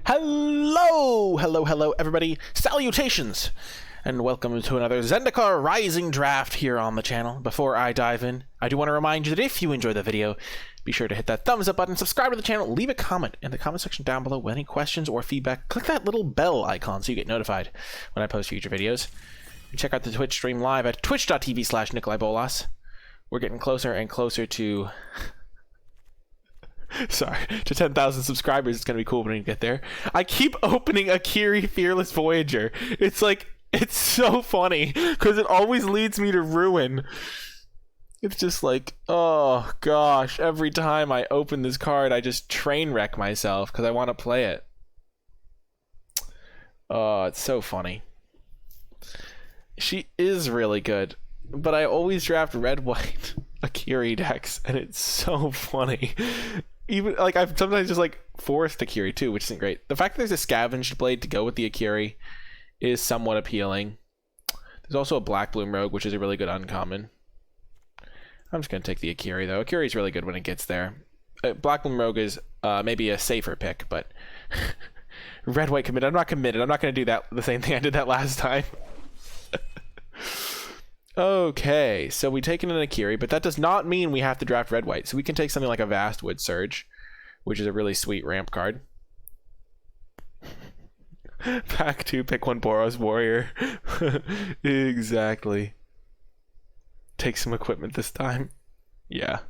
Hello, everybody. Salutations, and welcome to another Zendikar Rising Draft here on the channel. Before I dive in, I do want to remind you that if you enjoyed the video, be sure to hit that thumbs up button, subscribe to the channel, leave a comment in the comment section down below with any questions or feedback. Click that little bell icon so you get notified when I post future videos. And check out the Twitch stream live at twitch.tv/NicolaiBolas. We're getting closer and closer to... to 10,000 subscribers. It's gonna be cool when we get there. I keep opening Akiri Fearless Voyager. It's so funny because it always leads me to ruin. It's just like, oh gosh, every time I open this card I just train wreck myself because I want to play it. Oh, it's so funny. She is really good, but I always draft red-white Akiri decks and it's so funny. Even like I've sometimes just like forced Akiri too, which isn't great. The fact that there's a scavenged blade to go with the Akiri is somewhat appealing. There's also a Black Bloom Rogue, which is a really good uncommon. I'm just gonna take the Akiri though. Akiri is really good when it gets there. Black Bloom Rogue is maybe a safer pick, but red white committed. I'm not committed. I'm not gonna do that. The same thing I did that last time. Okay, so we taken an Akiri, but that does not mean we have to draft red-white. So we can take something like a Vastwood Surge, which is a really sweet ramp card. Pack 2, pick 1 Boros Warrior. Exactly. Take some equipment this time. Yeah.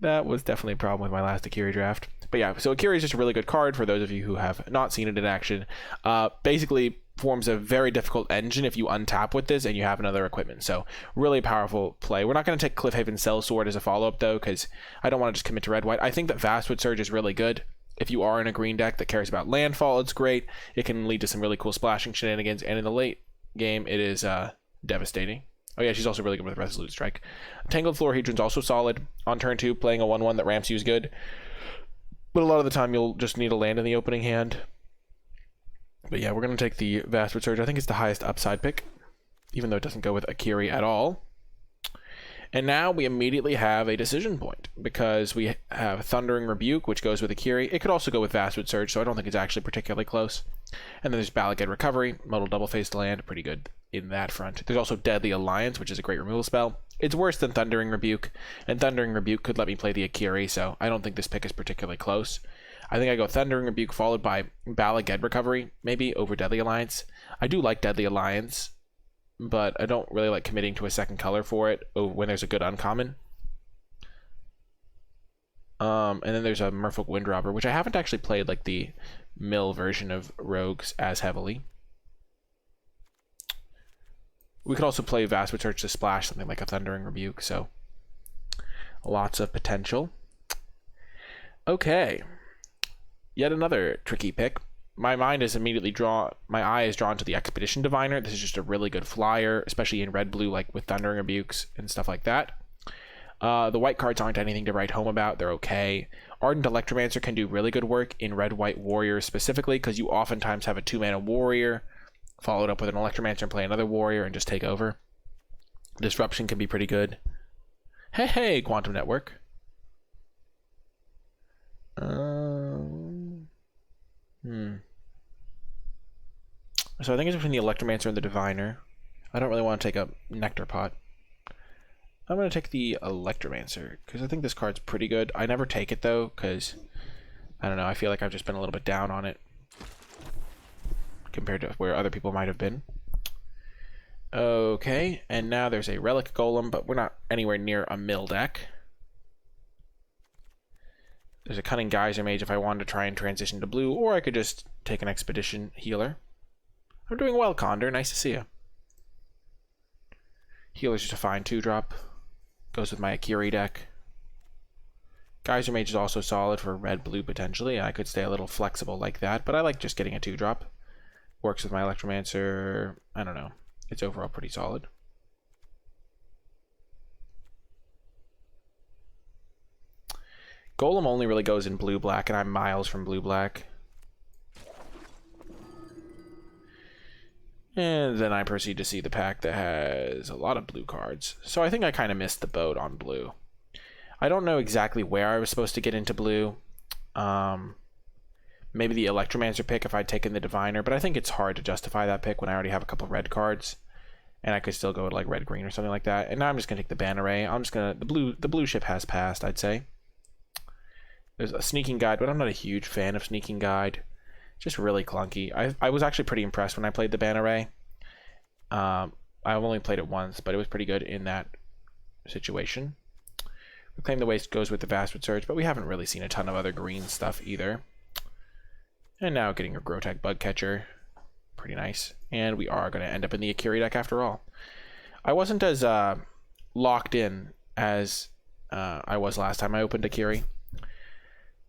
That was definitely a problem with my last Akiri draft. But yeah, so Akiri is just a really good card for those of you who have not seen it in action. Basically forms a very difficult engine if you untap with this and you have another equipment. So really powerful play. We're not going to take Cliffhaven Sellsword as a follow-up though, because I don't want to just commit to red-white. I think that Vastwood Surge is really good. If you are in a green deck that cares about landfall, it's great. It can lead to some really cool splashing shenanigans, and in the late game, it is devastating. Oh yeah, she's also really good with Resolute Strike. Tangled Florahedron's also solid. On turn 2, playing a 1/1 that ramps you is good. But a lot of the time, you'll just need a land in the opening hand. But yeah, we're going to take the Vastwood Surge. I think it's the highest upside pick, even though it doesn't go with Akiri at all. And now we immediately have a decision point, because we have Thundering Rebuke, which goes with Akiri. It could also go with Vastwood Surge, so I don't think it's actually particularly close. And then there's Balaged Recovery, modal double-faced land, pretty good in that front. There's also Deadly Alliance, which is a great removal spell. It's worse than Thundering Rebuke, and Thundering Rebuke could let me play the Akiri, so I don't think this pick is particularly close. I think I go Thundering Rebuke followed by Balaged Recovery, maybe over Deadly Alliance. I do like Deadly Alliance, but I don't really like committing to a second color for it when there's a good uncommon. And then there's a Merfolk Windrobber, which I haven't actually played like the mill version of Rogues as heavily. We could also play Vastwood Surge to splash something like a Thundering Rebuke, so lots of potential. Okay. Yet another tricky pick. My mind is immediately my eye is drawn to the Expedition Diviner. This is just a really good flyer, especially in red-blue, like with Thundering Rebukes and stuff like that. The white cards aren't anything to write home about. They're okay. Ardent Electromancer can do really good work in red-white warriors specifically, because you oftentimes have a 2-mana warrior followed up with an Electromancer and play another warrior and just take over. Disruption can be pretty good. Hey, Quantum Network. So I think it's between the Electromancer and the Diviner. I don't really want to take a Nectar Pot. I'm going to take the Electromancer, because I think this card's pretty good. I never take it, though, because, I don't know, I feel like I've just been a little bit down on it compared to where other people might have been. Okay, and now there's a Relic Golem, but we're not anywhere near a mill deck. There's a Cunning Geyser Mage if I wanted to try and transition to blue, or I could just take an Expedition Healer. I'm doing well, Condor. Nice to see you. Healer's just a fine 2-drop. Goes with my Akiri deck. Geyser Mage is also solid for red-blue potentially. I could stay a little flexible like that, but I like just getting a 2-drop. Works with my Electromancer. I don't know. It's overall pretty solid. Golem only really goes in blue-black, and I'm miles from blue-black. And then I proceed to see the pack that has a lot of blue cards. So I think I kind of missed the boat on blue. I don't know exactly where I was supposed to get into blue. Maybe the Electromancer pick if I'd taken the Diviner, but I think it's hard to justify that pick when I already have a couple red cards. And I could still go with like red-green or something like that. And now I'm just going to take the Ban Array. I'm just going to... The blue ship has passed, I'd say. There's a Sneaking Guide, but I'm not a huge fan of Sneaking Guide. Just really clunky. I was actually pretty impressed when I played the Ban Array. I've only played it once, but it was pretty good in that situation. Reclaim the Waste goes with the Vastwood Surge, but we haven't really seen a ton of other green stuff either. And now getting a Grotag Bugcatcher. Pretty nice. And we are going to end up in the Akiri deck after all. I wasn't as locked in as I was last time I opened Akiri.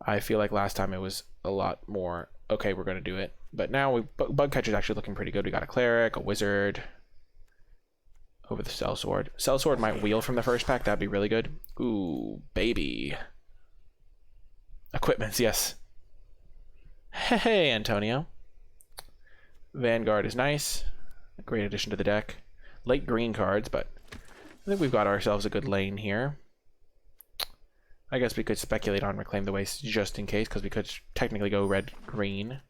I feel like last time it was a lot more, okay, we're going to do it. But now Bugcatcher's actually looking pretty good. We got a Cleric, a Wizard, over the Sellsword. Sellsword might wheel from the first pack. That'd be really good. Ooh, baby. Equipments, yes. Hey, Antonio. Vanguard is nice. A great addition to the deck. Late green cards, but I think we've got ourselves a good lane here. I guess we could speculate on Reclaim the Waste just in case, because we could technically go red-green.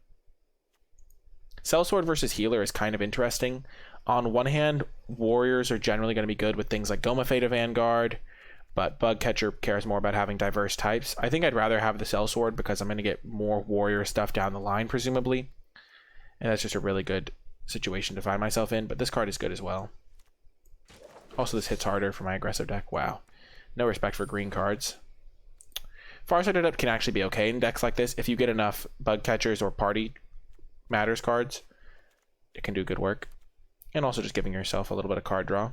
Sellsword versus Healer is kind of interesting. On one hand, Warriors are generally going to be good with things like Goma Fata Vanguard, but Bugcatcher cares more about having diverse types. I think I'd rather have the Sellsword because I'm going to get more Warrior stuff down the line, presumably. And that's just a really good situation to find myself in, but this card is good as well. Also, this hits harder for my aggressive deck. Wow. No respect for green cards. Farsighted Up can actually be okay in decks like this. If you get enough Bugcatchers or Party Matters cards, it can do good work. And also just giving yourself a little bit of card draw.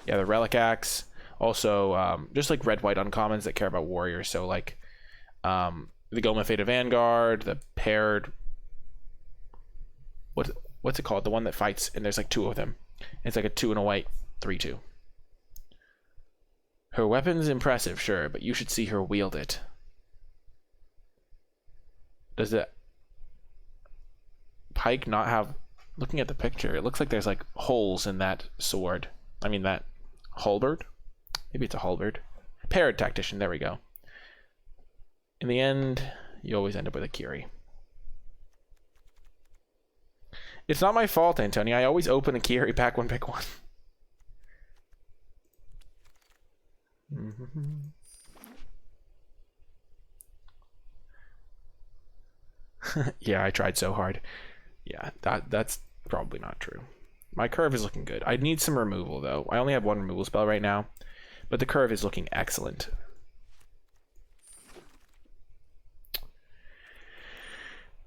Yeah, the Relic Axe. Also, just like red-white uncommons that care about Warriors. So like the Goma Fata Vanguard, the paired... What's it called? The one that fights, and there's like two of them. It's like a 2 and a white, 3/2. Her weapon's impressive, sure, but you should see her wield it. Does the pike not have... Looking at the picture, it looks like there's like holes in that sword. I mean that halberd? Maybe it's a halberd. Paired Tactician, there we go. In the end, you always end up with a Akiri. It's not my fault, Antonio. I always open a Akiri pack one, pick one. Yeah, I tried so hard. Yeah, that's probably not true. My curve is looking good. I need some removal, though. I only have one removal spell right now, but the curve is looking excellent.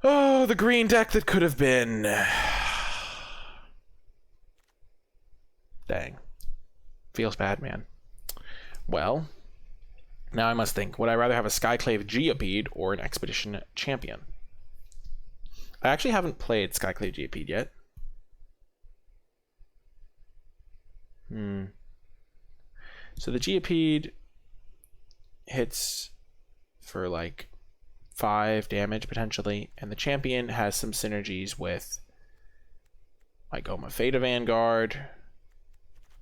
Oh, the green deck that could have been. Dang. Feels bad, man. Well, now I must think. Would I rather have a Skyclave Geopede or an Expedition Champion? I actually haven't played Skyclave Geopede yet. So the Geopede hits for like 5 damage potentially, and the Champion has some synergies with like Goma Fata Vanguard.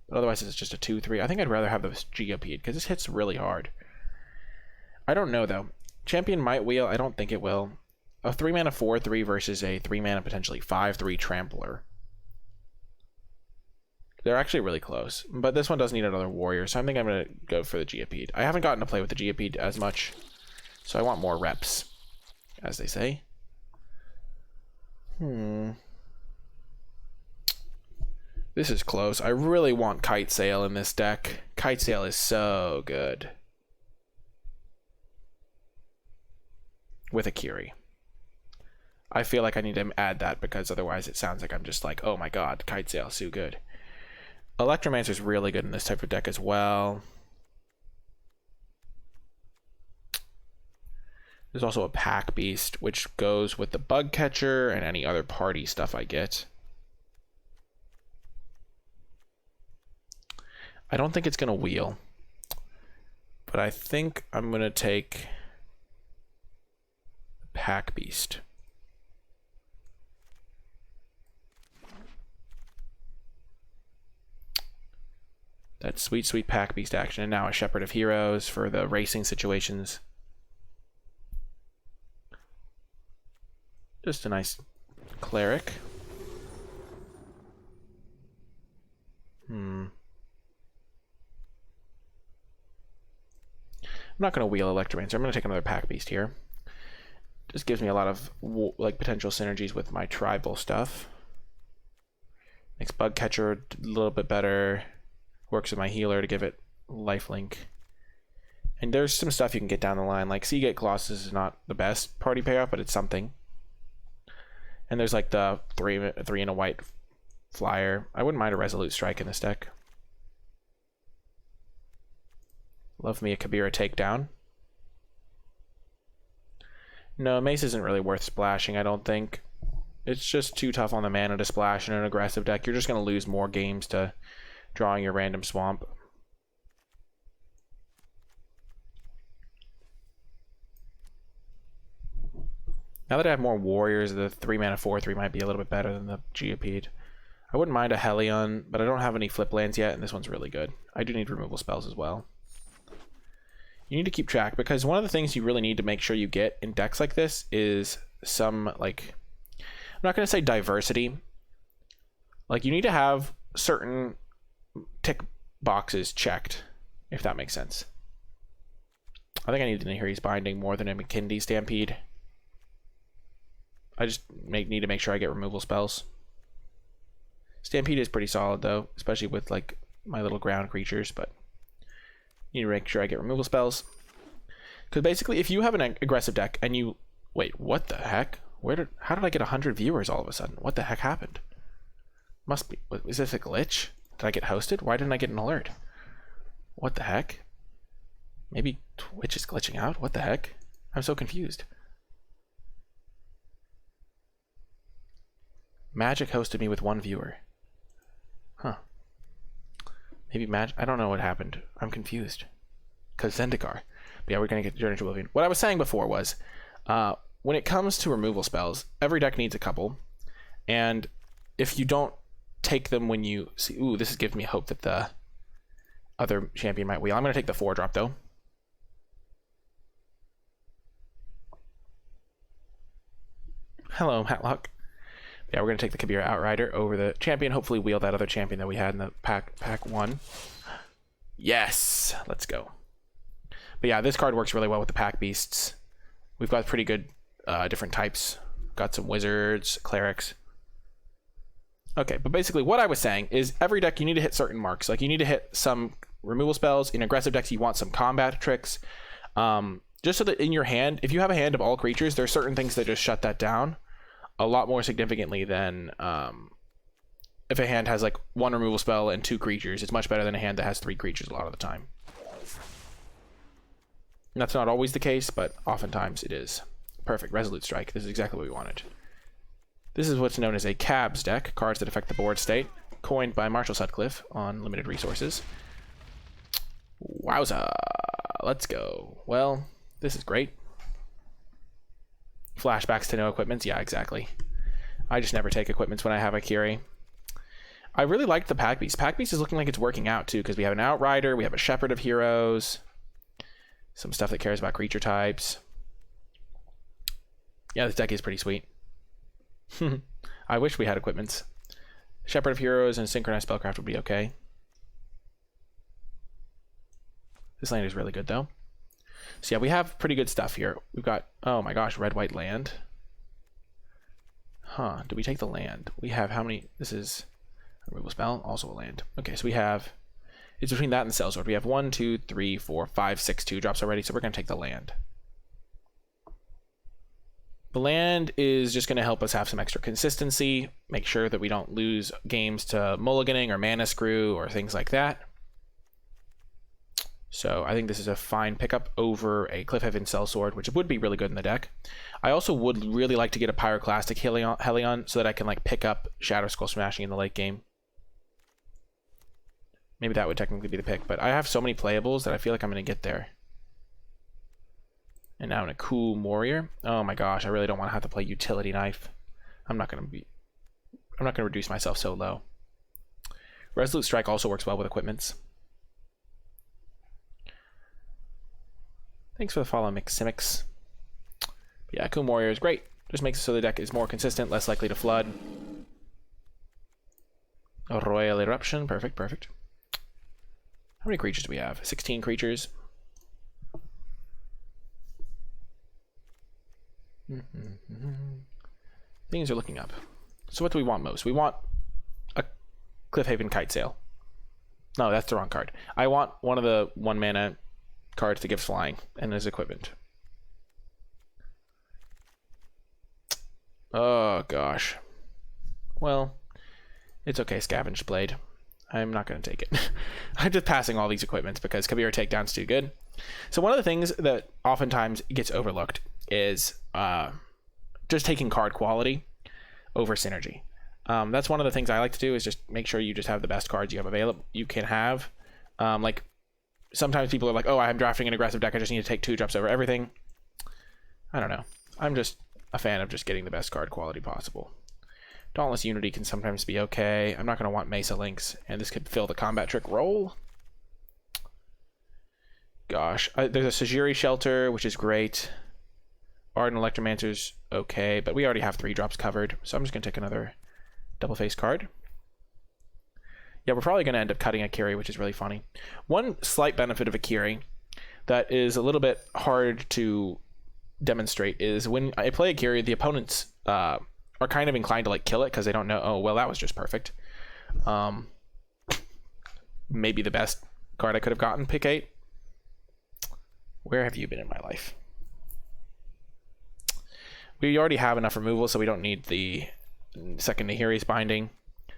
But otherwise it's just a 2/3. I think I'd rather have the Geopede because this hits really hard. I don't know though. Champion might wheel. I don't think it will. A 3-mana 4/3 versus a 3-mana potentially 5/3 Trampler. They're actually really close, but this one does need another Warrior, so I think I'm going to go for the Geopede. I haven't gotten to play with the Geopede as much, so I want more reps, as they say. This is close. I really want Kite Sail in this deck. Kite Sail is so good. With Akiri. I feel like I need to add that because otherwise it sounds like I'm just like, oh my god, Kite Sail is so good. Electromancer is really good in this type of deck as well. There's also a Pack Beast, which goes with the Bugcatcher and any other party stuff I get. I don't think it's going to wheel, but I think I'm going to take Pack Beast. That sweet, sweet Pack Beast action. And now a Shepherd of Heroes for the racing situations. Just a nice cleric. I'm not going to wheel Electromancer. I'm going to take another Pack Beast here. Just gives me a lot of like potential synergies with my tribal stuff. Makes Bug Catcher a little bit better. Works with my healer to give it lifelink. And there's some stuff you can get down the line. Like Seagate Colossus is not the best party payoff, but it's something. And there's like the three and a white flyer. I wouldn't mind a Resolute Strike in this deck. Love me a Kabira Takedown. No, Mace isn't really worth splashing, I don't think. It's just too tough on the mana to splash in an aggressive deck. You're just going to lose more games to drawing your random swamp. Now that I have more warriors, the 3-mana 4/3 might be a little bit better than the Geopede. I wouldn't mind a Helion, but I don't have any flip lands yet, and this one's really good. I do need removal spells as well. You need to keep track, because one of the things you really need to make sure you get in decks like this is some, like, I'm not going to say diversity. Like, you need to have certain tick boxes checked, if that makes sense. I think I need the Nahiri's Binding more than a McKindy Stampede. I just need to make sure I get removal spells. Stampede is pretty solid, though, especially with, like, my little ground creatures, but you need to make sure I get removal spells. Because basically, if you have an aggressive deck and you... Wait, what the heck? How did I get 100 viewers all of a sudden? What the heck happened? Must be... Is this a glitch? Did I get hosted? Why didn't I get an alert? What the heck? Maybe Twitch is glitching out? What the heck? I'm so confused. Magic hosted me with 1 viewer. Huh. Maybe Magic... I don't know what happened. I'm confused. Because Zendikar. But yeah, we're going to get Journey to Oblivion. What I was saying before was, when it comes to removal spells, every deck needs a couple. And if you don't take them when you see... Ooh, this is giving me hope that the other champion might wheel. I'm going to take the 4-drop, though. Hello, Matlock. Yeah, we're going to take the Kabira Outrider over the champion. Hopefully wheel that other champion that we had in the pack 1. Yes! Let's go. But yeah, this card works really well with the Pack Beasts. We've got pretty good different types. Got some wizards, clerics. Okay, but basically what I was saying is every deck you need to hit certain marks. Like you need to hit some removal spells. In aggressive decks you want some combat tricks. Just so that in your hand, if you have a hand of all creatures, there are certain things that just shut that down a lot more significantly than if a hand has like 1 removal spell and 2 creatures. It's much better than a hand that has 3 creatures a lot of the time. And that's not always the case, but oftentimes it is. Perfect. Resolute Strike. This is exactly what we wanted. This is what's known as a CABS deck, cards that affect the board state, coined by Marshall Sutcliffe on Limited Resources. Wowza. Let's go. Well, this is great. Flashbacks to no equipments. Yeah, exactly. I just never take equipments when I have a Kiri. I really liked the Pack Beast. Pack Beast is looking like it's working out, too, because we have an Outrider, we have a Shepherd of Heroes, some stuff that cares about creature types. Yeah, this deck is pretty sweet. I wish we had equipments. Shepherd of Heroes and Synchronized Spellcraft would be okay. This land is really good, though. So yeah, we have pretty good stuff here. We've got, oh my gosh, red-white land. Huh, do we take the land? We have how many? This is a removal spell, also a land. Okay, so we have, it's between that and Sellsword. We have 1, 2, 3, 4, 5, 6 2-drops already, so we're going to take the land. The land is just going to help us have some extra consistency, make sure that we don't lose games to mulliganing or mana screw or things like that. So I think this is a fine pickup over a Cliffhaven Sellsword, which would be really good in the deck. I also would really like to get a Pyroclastic Helion so that I can like pick up Shadow Skull Smashing in the late game. Maybe that would technically be the pick, but I have so many playables that I feel like I'm going to get there. And now in a cool warrior. Oh my gosh, I really don't want to have to play Utility Knife. I'm not going to reduce myself so low. Resolute Strike also works well with equipments. Thanks for the follow, Miximix. Yeah, Coom Warrior is great. Just makes it so the deck is more consistent, less likely to flood. A Royal Eruption. Perfect, perfect. How many creatures do we have? 16 creatures. Things are looking up. So what do we want most? We want a Cliffhaven Kite Sail. No, that's the wrong card. I want one of the 1 mana cards that gives flying and is equipment. Oh, gosh. Well, it's okay, Scavenged Blade. I'm not going to take it. I'm just passing all these equipments because Kabir Takedown's too good. So one of the things that oftentimes gets overlooked is just taking card quality over synergy. That's one of the things I like to do, is just make sure you just have the best cards you have available. You can have, like, sometimes people are like, oh, I'm drafting an aggressive deck, I just need to take 2 drops over everything. I don't know. I'm just a fan of just getting the best card quality possible. Dauntless Unity can sometimes be okay. I'm not going to want Mesa Links, and this could fill the combat trick role. Gosh, there's a Sajiri Shelter, which is great. Ardent Electromancer's okay, but we already have 3 drops covered, so I'm just going to take another double face card. Yeah, we're probably going to end up cutting Akiri, which is really funny. One slight benefit of Akiri that is a little bit hard to demonstrate is when I play Akiri, the opponents are kind of inclined to like kill it because they don't know, oh, well, that was just perfect. Maybe the best card I could have gotten, pick 8. Where have you been in my life? We already have enough removal, so we don't need the second Nahiri's Binding.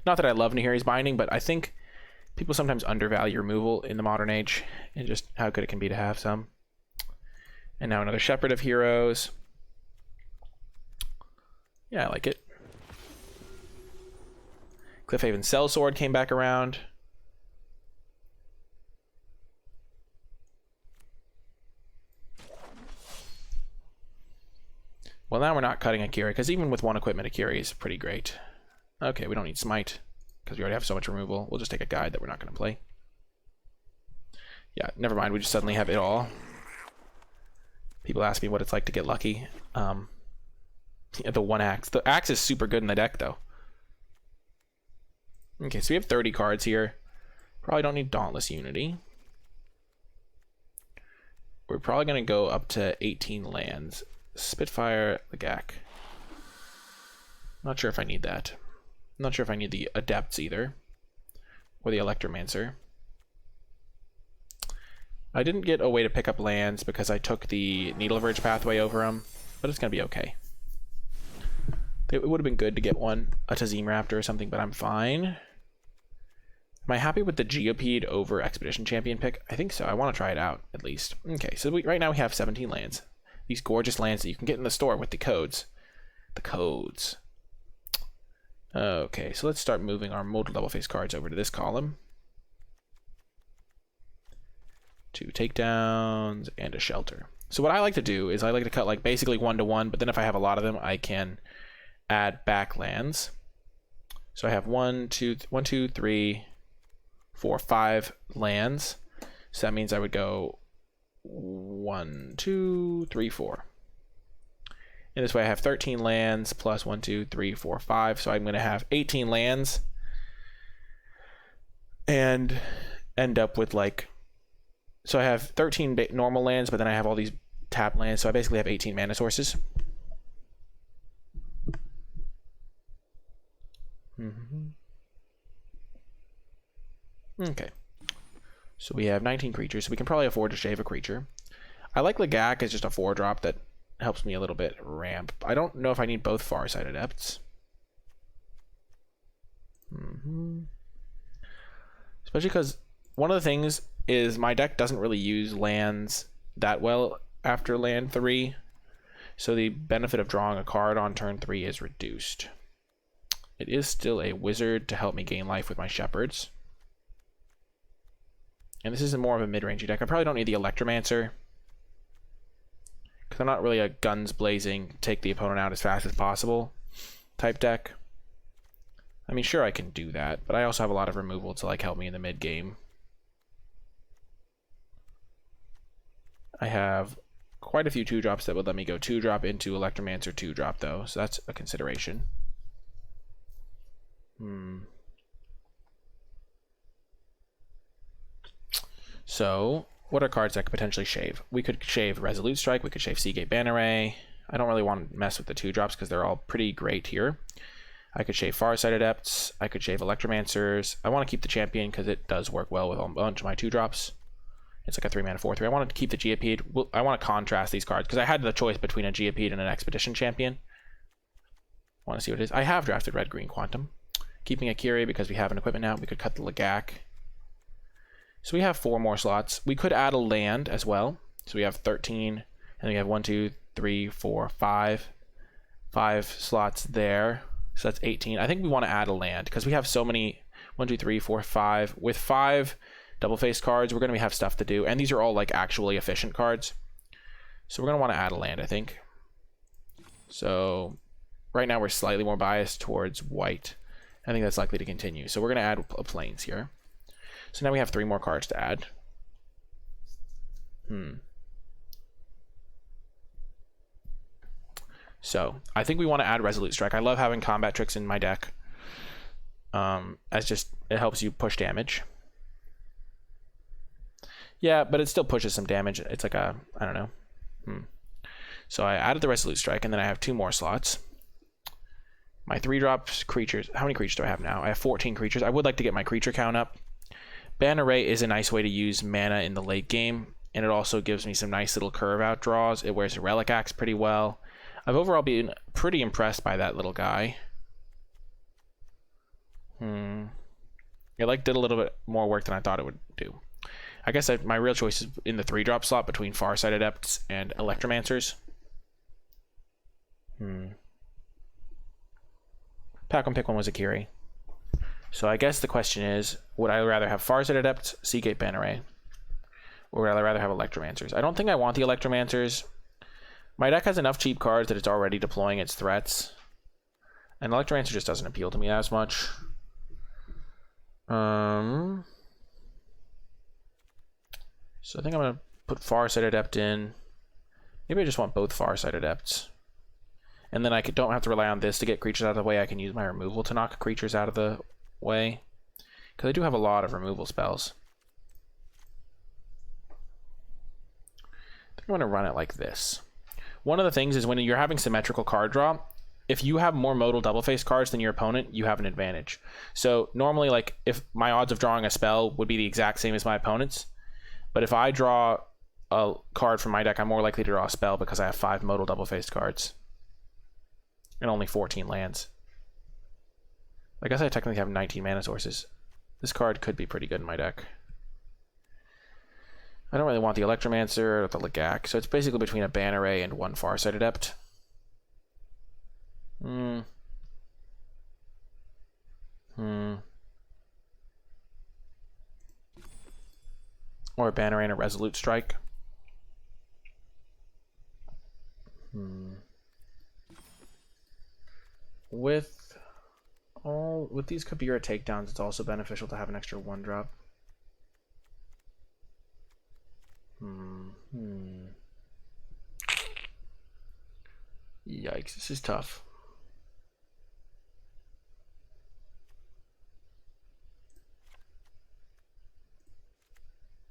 Not that I love Nahiri's Binding, but I think people sometimes undervalue removal in the modern age and just how good it can be to have some. And now another Shepherd of Heroes. Yeah, I like it. Cliffhaven Sellsword came back around. Well, now we're not cutting Akiri, because even with 1 equipment, Akiri is pretty great. Okay, we don't need Smite, because we already have so much removal. We'll just take a guide that we're not going to play. Yeah, never mind, we just suddenly have it all. People ask me what it's like to get lucky. Yeah, the 1 axe. The axe is super good in the deck, though. Okay, so we have 30 cards here. Probably don't need Dauntless Unity. We're probably going to go up to 18 lands. Spitfire, the Gak. Not sure if I need that. Not sure if I need the Adepts either. Or the Electromancer. I didn't get a way to pick up lands because I took the Needle Verge pathway over them, but it's going to be okay. It would have been good to get one, a Tazim Raptor or something, but I'm fine. Am I happy with the Geopede over Expedition Champion pick? I think so. I want to try it out, at least. Okay, so right now we have 17 lands. These gorgeous lands that you can get in the store with the codes. The codes. Okay, so let's start moving our modal double face cards over to this column. 2 takedowns and a shelter. So what I like to do is I like to cut like basically 1-to-1, but then if I have a lot of them, I can add back lands. So I have 1, 2, 3, 4, 5 lands. So that means I would go 1, 2, 3, 4. And this way I have 13 lands plus 1, 2, 3, 4, 5. So I'm going to have 18 lands and end up with like, so I have 13 normal lands, but then I have all these tap lands. So I basically have 18 mana sources. Okay. So we have 19 creatures, so we can probably afford to shave a creature. I like Lagak as just a 4-drop that helps me a little bit ramp. I don't know if I need both Farsight Adepts. Especially because one of the things is my deck doesn't really use lands that well after land 3. So the benefit of drawing a card on turn 3 is reduced. It is still a wizard to help me gain life with my shepherds. And this is more of a mid-rangey deck. I probably don't need the Electromancer, because I'm not really a guns blazing, take the opponent out as fast as possible type deck. I mean, sure, I can do that, but I also have a lot of removal to like help me in the mid game. I have quite a few 2-drops that would let me go 2-drop into Electromancer 2-drop, though, so that's a consideration. So, what are cards I could potentially shave? We could shave Resolute Strike, we could shave Seagate Ban Array. I don't really want to mess with the 2-drops because they're all pretty great here. I could shave Farsight Adepts, I could shave Electromancers. I want to keep the Champion because it does work well with a bunch of my 2-drops. It's like a 3-mana 4/3. I want to keep the Geopede. I want to contrast these cards because I had the choice between a Geopede and an Expedition Champion. I want to see what it is. I have drafted Red Green Quantum. Keeping a Kiri because we have an equipment now. We could cut the Lagak. So we have 4 more slots. We could add a land as well. So we have 13, and we have 1, 2, 3, 4, 5. 5 slots there. So that's 18. I think we want to add a land because we have so many 1, 2, 3, 4, 5. With 5 double-faced cards, we're going to have stuff to do. And these are all like actually efficient cards. So we're going to want to add a land, I think. So right now we're slightly more biased towards white. I think that's likely to continue. So we're going to add a plains here. So now we have 3 more cards to add. So I think we want to add Resolute Strike. I love having combat tricks in my deck. As just, it helps you push damage. Yeah, but it still pushes some damage. It's like a, I don't know. So I added the Resolute Strike, and then I have 2 more slots. My 3-drops creatures. How many creatures do I have now? I have 14 creatures. I would like to get my creature count up. Ban Array is a nice way to use mana in the late game, and it also gives me some nice little curve out draws. It wears a Relic Axe pretty well. I've overall been pretty impressed by that little guy. It did a little bit more work than I thought it would do. I guess my real choice is in the 3-drop slot between Farsight Adepts and Electromancers. Pack 1 Pick 1 was a Kiri. So I guess the question is, would I rather have Farsight Adepts, Seagate Ban Array, or would I rather have Electromancers? I don't think I want the Electromancers. My deck has enough cheap cards that it's already deploying its threats. And Electromancer just doesn't appeal to me as much. So I think I'm going to put Farsight Adept in. Maybe I just want both Farsight Adepts. And then I don't have to rely on this to get creatures out of the way. I can use my removal to knock creatures out of the way. Because I do have a lot of removal spells. I think I'm going to run it like this. One of the things is when you're having symmetrical card draw, if you have more modal double-faced cards than your opponent, you have an advantage. So normally, like, if my odds of drawing a spell would be the exact same as my opponent's, but if I draw a card from my deck, I'm more likely to draw a spell because I have 5 modal double-faced cards. And only 14 lands. I guess I technically have 19 mana sources. This card could be pretty good in my deck. I don't really want the Electromancer or the Lagak, so it's basically between a Ban Array and 1 Farsight Adept. Or a Ban Array and a Resolute Strike. With these Kabira takedowns, it's also beneficial to have an extra 1-drop. Yikes, this is tough.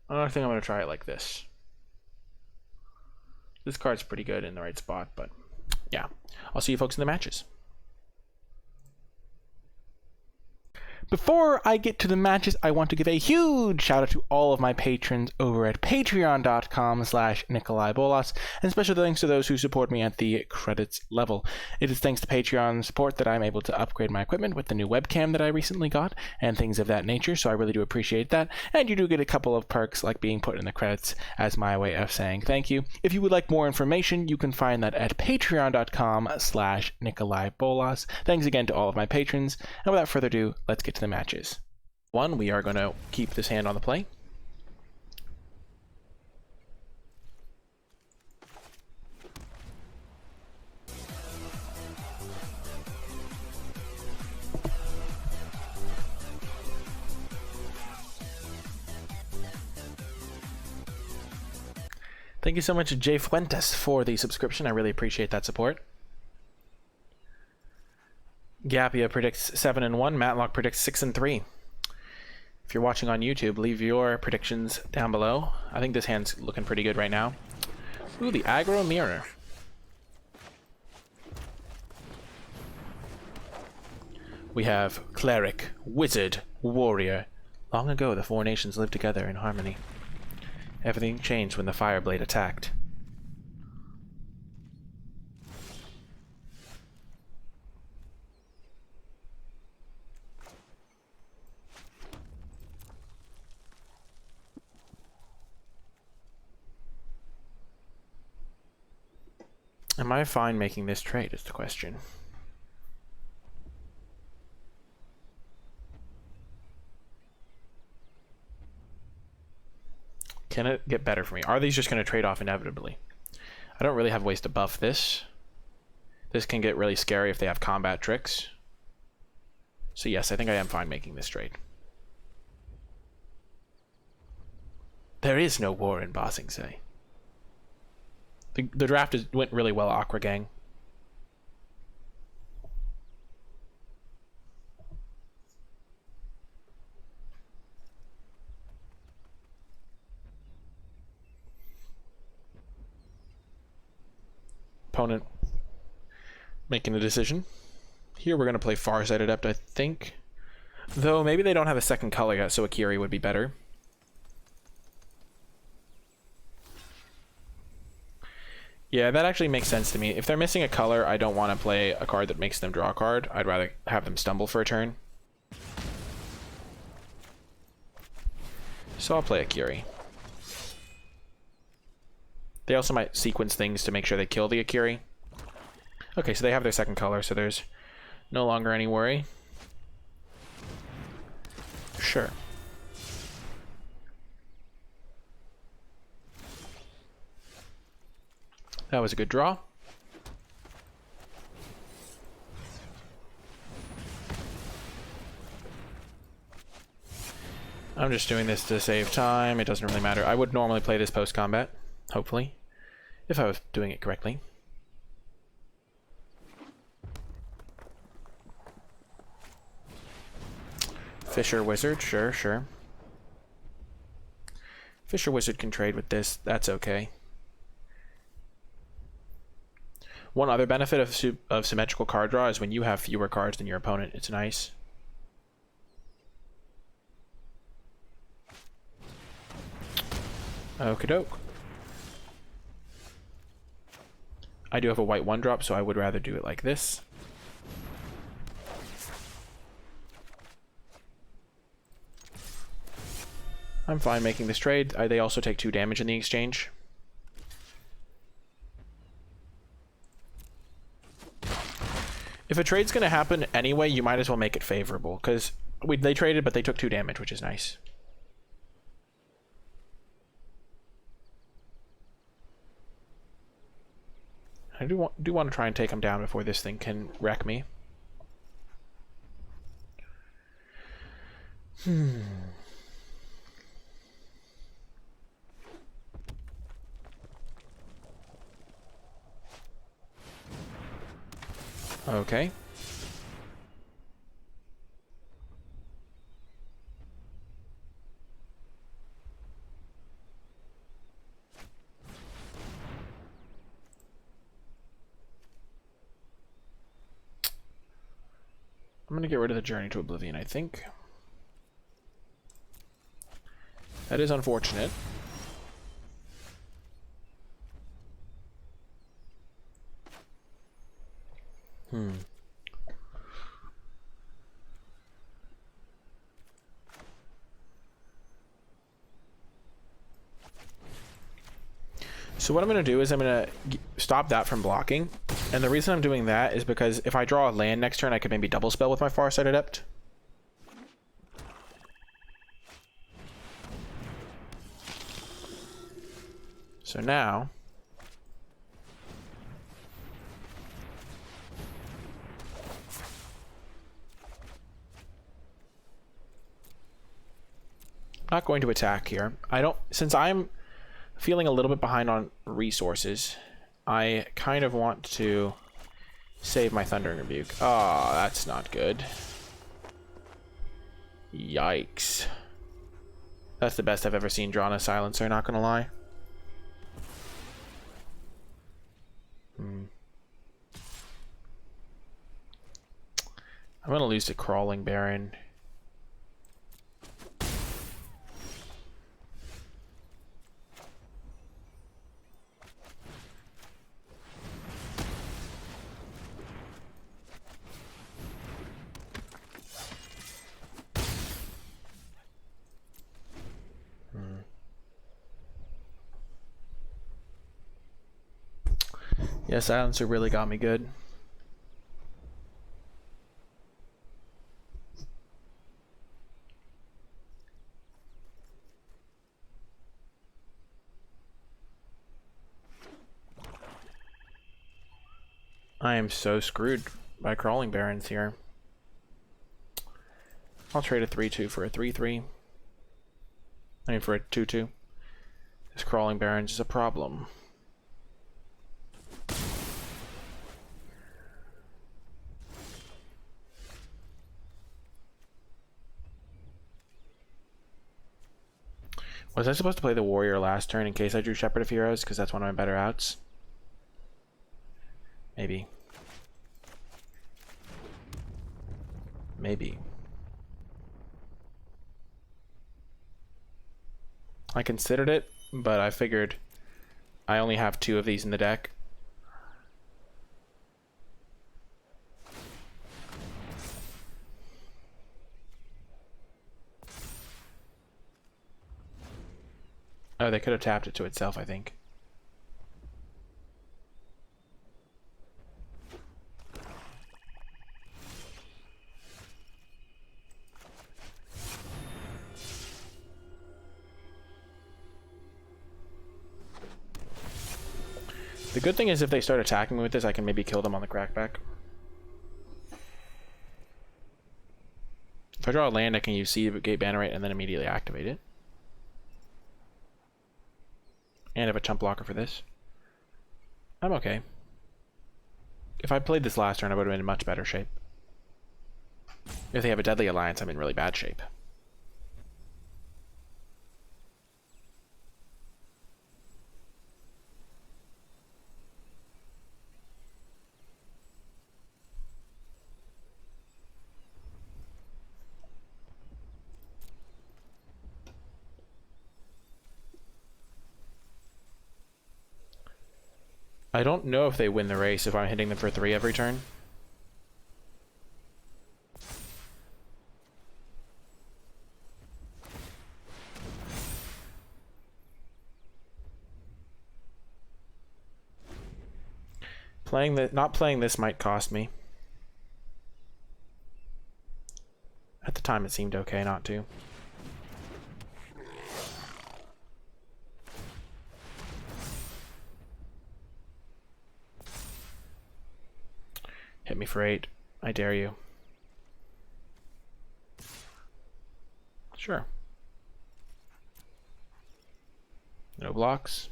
I think I'm going to try it like this. This card's pretty good in the right spot, but yeah. I'll see you folks in the matches. Before I get to the matches, I want to give a huge shout out to all of my patrons over at patreon.com/NicolaiBolas, and special thanks to those who support me at the credits level. It is thanks to Patreon support that I'm able to upgrade my equipment with the new webcam that I recently got, and things of that nature, so I really do appreciate that. And you do get a couple of perks like being put in the credits as my way of saying thank you. If you would like more information, you can find that at patreon.com/NicolaiBolas. Thanks again to all of my patrons, and without further ado, let's get to the matches. We are going to keep this hand on the play. Thank you so much, Jay Fuentes, for the subscription. I really appreciate that support. Gapia predicts 7-1. Matlock predicts 6-3. If you're watching on YouTube, leave your predictions down below. I think this hand's looking pretty good right now. Ooh, the aggro mirror. We have cleric, wizard, warrior. Long ago, the four nations lived together in harmony. Everything changed when the Fireblade attacked. Am I fine making this trade is the question. Can it get better for me? Are these just going to trade off inevitably? I don't really have ways to buff this. This can get really scary if they have combat tricks. So yes, I think I am fine making this trade. There is no war in Ba Sing Se. The draft went really well, Aqua Gang. Opponent making a decision. Here we're going to play Farsight Adept, I think. Though maybe they don't have a second color yet, so Akiri would be better. Yeah, that actually makes sense to me. If they're missing a color, I don't want to play a card that makes them draw a card. I'd rather have them stumble for a turn. So I'll play Akiri. They also might sequence things to make sure they kill the Akiri. Okay, so they have their second color, so there's no longer any worry. Sure. That was a good draw. I'm just doing this to save time. It doesn't really matter. I would normally play this post-combat, hopefully, if I was doing it correctly. Fisher Wizard, sure, sure. Fisher Wizard can trade with this. That's okay. One other benefit of symmetrical card draw is when you have fewer cards than your opponent. It's nice. Okie doke. I do have a white 1-drop, so I would rather do it like this. I'm fine making this trade. They also take 2 damage in the exchange. If a trade's going to happen anyway, you might as well make it favorable, because they traded, but they took 2 damage, which is nice. I do want to try and take them down before this thing can wreck me. Okay. I'm going to get rid of the Journey to Oblivion, I think. That is unfortunate. So what I'm going to do is I'm going to stop that from blocking. And the reason I'm doing that is because if I draw a land next turn, I could maybe double spell with my Farsight Adept. So now... not going to attack here. Since I'm feeling a little bit behind on resources. I kind of want to save my Thundering Rebuke. Ah, that's not good. Yikes. That's the best I've ever seen drawn a Silencer, not gonna lie. I'm gonna lose to Crawling Baron. Yeah, Silencer really got me good. I am so screwed by Crawling Barons here. I'll trade a 3-2 for a 3-3. I mean for a 2-2. This Crawling Barons is a problem. Was I supposed to play the Warrior last turn in case I drew Shepherd of Heroes? Because that's one of my better outs. Maybe. Maybe. I considered it, but I figured I only have 2 of these in the deck. Oh, they could have tapped it to itself, I think. The good thing is if they start attacking me with this, I can maybe kill them on the crackback. If I draw a land, I can use Seed Gate Bannerite and then immediately activate it. And I have a chump blocker for this. I'm okay. If I played this last turn, I would have been in much better shape. If they have a Deadly Alliance, I'm in really bad shape. I don't know if they win the race if I'm hitting them for 3 every turn. Not playing this might cost me. At the time it seemed okay not to. Hit me for 8. I dare you. Sure. No blocks.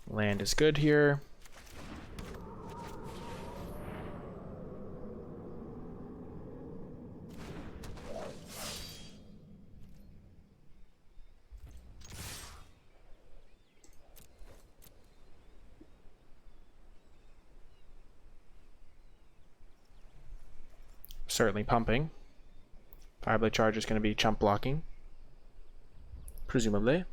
Land is good here. Certainly pumping. Fireblade Charge is going to be chump blocking. Presumably.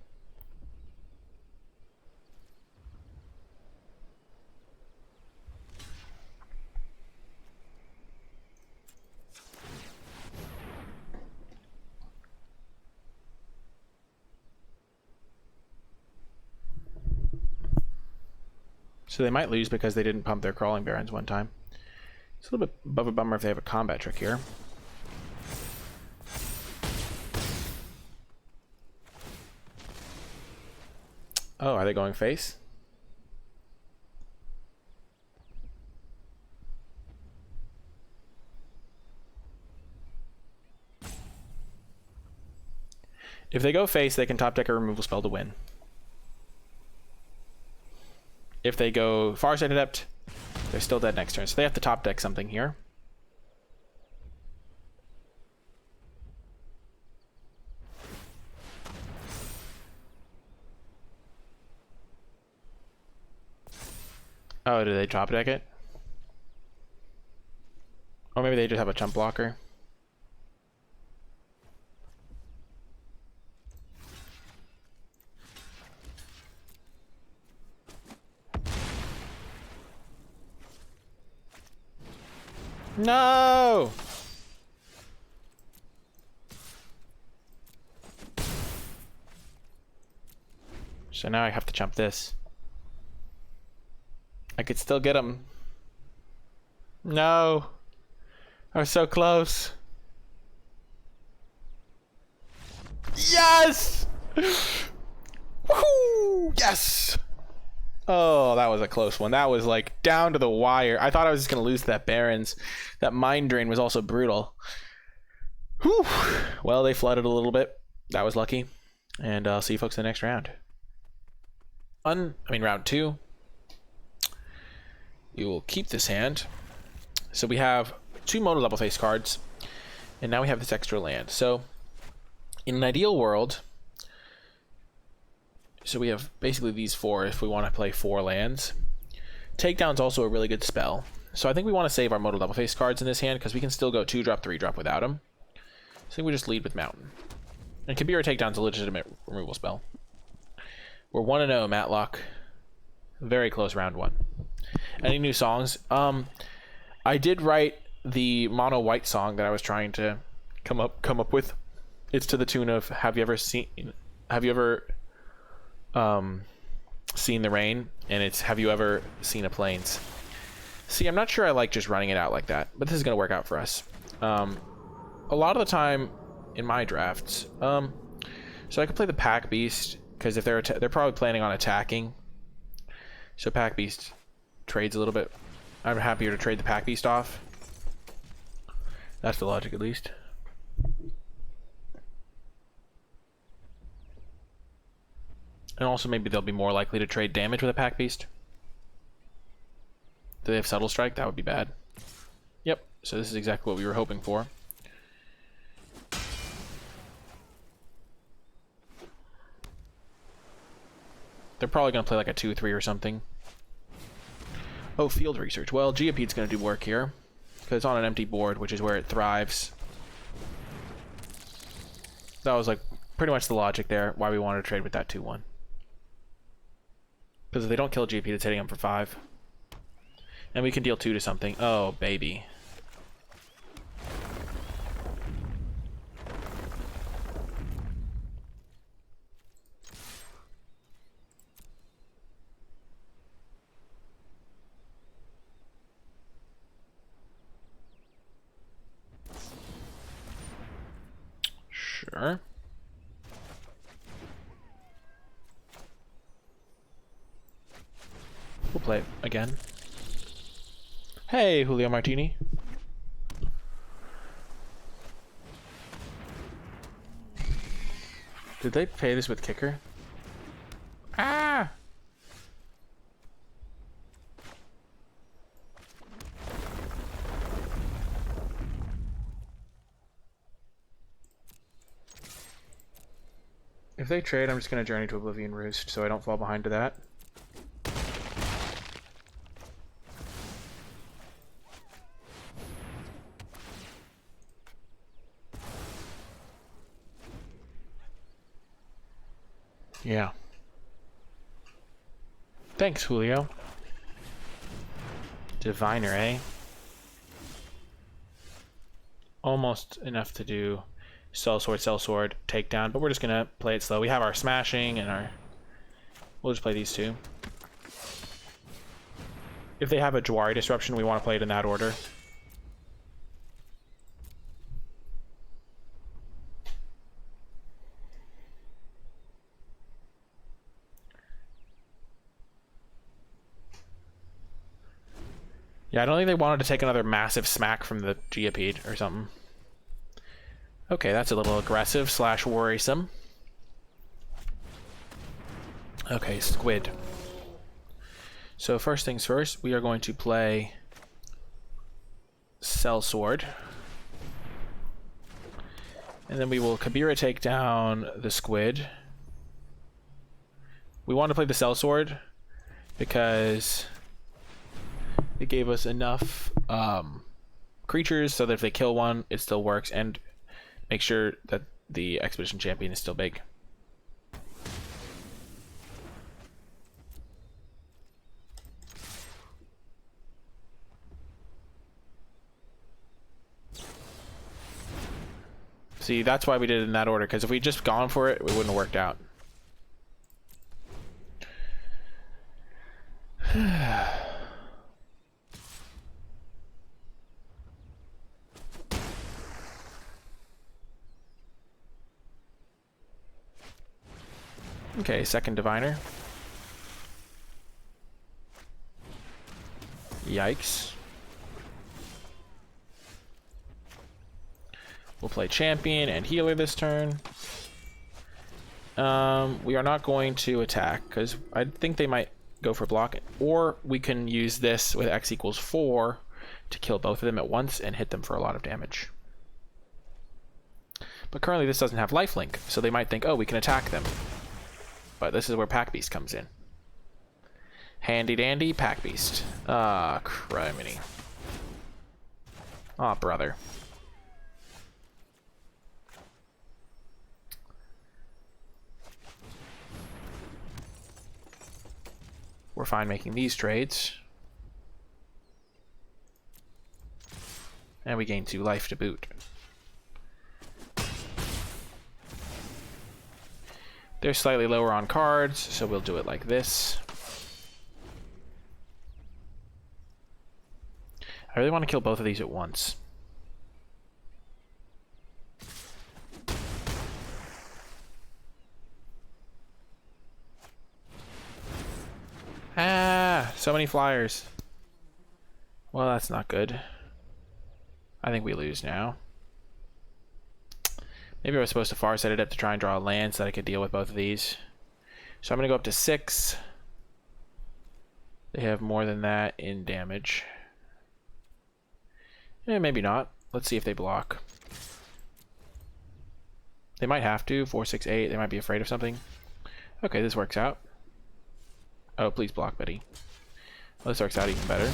So they might lose because they didn't pump their Crawling Barons one time. It's a little bit above a bummer if they have a combat trick here. Oh, are they going face? If they go face, they can top deck a removal spell to win. If they go Farsight Adept, they're still dead next turn. So they have to top deck something here. Oh, do they top deck it? Or maybe they just have a chump blocker. No! So now I have to chump this. I could still get him. No! I was so close. Yes! Woohoo! Yes! Oh, that was a close one. That was like down to the wire. I thought I was just going to lose to that Barons. That Mind Drain was also brutal. Whew. Well, they flooded a little bit. That was lucky. And I'll see you folks in the next round. Round 2. You will keep this hand. So we have 2 mono double face cards. And now we have this extra land. So in an ideal world... So we have basically these 4 if we want to play 4 lands. Takedown's also a really good spell. So I think we want to save our modal double face cards in this hand because we can still go 2-drop, 3-drop without them. So I think we just lead with Mountain. And Kabira Takedown's a legitimate removal spell. We're 1-0 Matlock. Very close round 1. Any new songs? I did write the mono white song that I was trying to come up with. It's to the tune of Have you ever seen the rain? And it's Have you ever seen a plains? See, I'm not sure I like just running it out like that, but this is going to work out for us. A lot of the time in my drafts, so I could play the Pack Beast because if they're probably planning on attacking, so Pack Beast trades a little bit. I'm happier to trade the Pack Beast off. That's the logic, at least. And also maybe they'll be more likely to trade damage with a Pack Beast. Do they have Subtle Strike? That would be bad. Yep, so this is exactly what we were hoping for. They're probably going to play like a 2-3 or something. Oh, Field Research. Well, Geopede's going to do work here. Because it's on an empty board, which is where it thrives. That was like pretty much the logic there, why we wanted to trade with that 2-1. Because if they don't kill Geopede, it's hitting them for 5. And we can deal 2 to something. Oh, baby. Sure. We'll play it again. Hey, Julio Martini. Did they pay this with kicker? Ah! If they trade, I'm just going to Journey to Oblivion Roost so I don't fall behind to that. Yeah. Thanks, Julio. Diviner, eh? Almost enough to do sellsword, takedown, but we're just gonna play it slow. We have our smashing and our... We'll just play these 2. If they have a Jawari Disruption, we want to play it in that order. Yeah, I don't think they wanted to take another massive smack from the Geopede or something. Okay, that's a little aggressive / worrisome. Okay, squid. So first things first, we are going to play Sellsword. And then we will Kabira take down the squid. We want to play the Sellsword because it gave us enough creatures so that if they kill one, it still works, and make sure that the Expedition Champion is still big. See, that's why we did it in that order, because if we'd just gone for it, it wouldn't have worked out. Okay, second diviner. Yikes. We'll play champion and healer this turn. We are not going to attack because I think they might go for block, or we can use this with X equals 4 to kill both of them at once and hit them for a lot of damage. But currently this doesn't have lifelink, so they might think, oh, we can attack them. But this is where Pack Beast comes in. Handy dandy Pack Beast. Ah, criminy. Ah, brother. We're fine making these trades. And we gain 2 life to boot. They're slightly lower on cards, so we'll do it like this. I really want to kill both of these at once. Ah, so many flyers. Well, that's not good. I think we lose now. Maybe I was supposed to far set it up to try and draw a land so that I could deal with both of these. So I'm going to go up to 6. They have more than that in damage. Eh, maybe not. Let's see if they block. They might have to. 4, 6, 8. They might be afraid of something. Okay, this works out. Oh, please block, Betty. Well, this works out even better.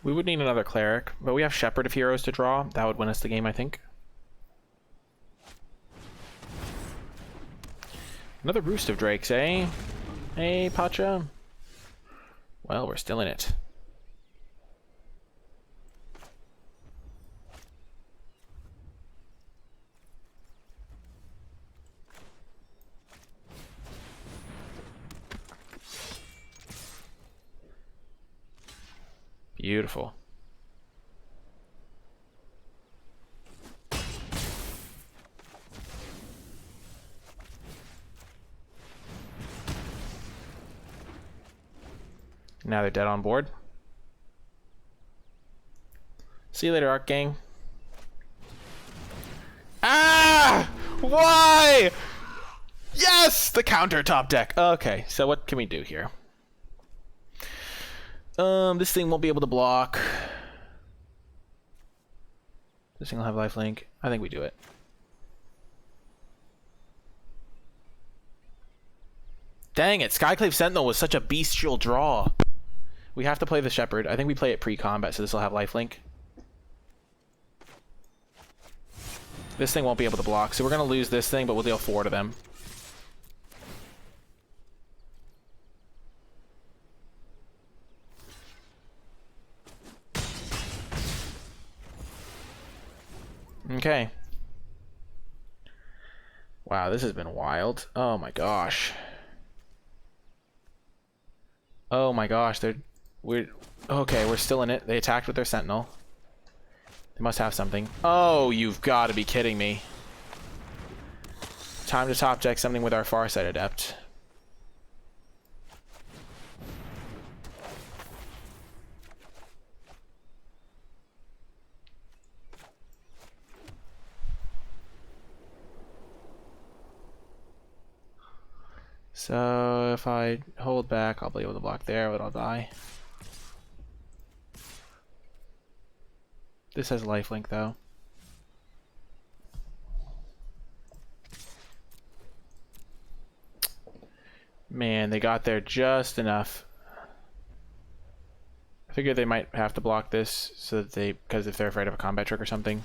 We would need another cleric, but we have Shepherd of Heroes to draw. That would win us the game, I think. Another Roost of Drakes, eh? Hey, Pacha? Well, we're still in it. Beautiful. Now they're dead on board. See you later, Arc Gang. Ah! Why? Yes! The counter top deck. Okay, so what can we do here? This thing won't be able to block. This thing will have lifelink. I think we do it. Dang it, Skyclave Sentinel was such a bestial draw. We have to play the Shepherd. I think we play it pre-combat, so this will have lifelink. This thing won't be able to block, so we're going to lose this thing, but we'll deal 4 to them. Okay. Wow, this has been wild. Oh my gosh. Oh my gosh, we're okay, we're still in it. They attacked with their sentinel. They must have something. Oh, you've got to be kidding me. Time to top deck something with our Farsight Adept. So if I hold back, I'll be able to block there, but I'll die. This has lifelink though. Man, they got there just enough. I figured they might have to block this so that because if they're afraid of a combat trick or something.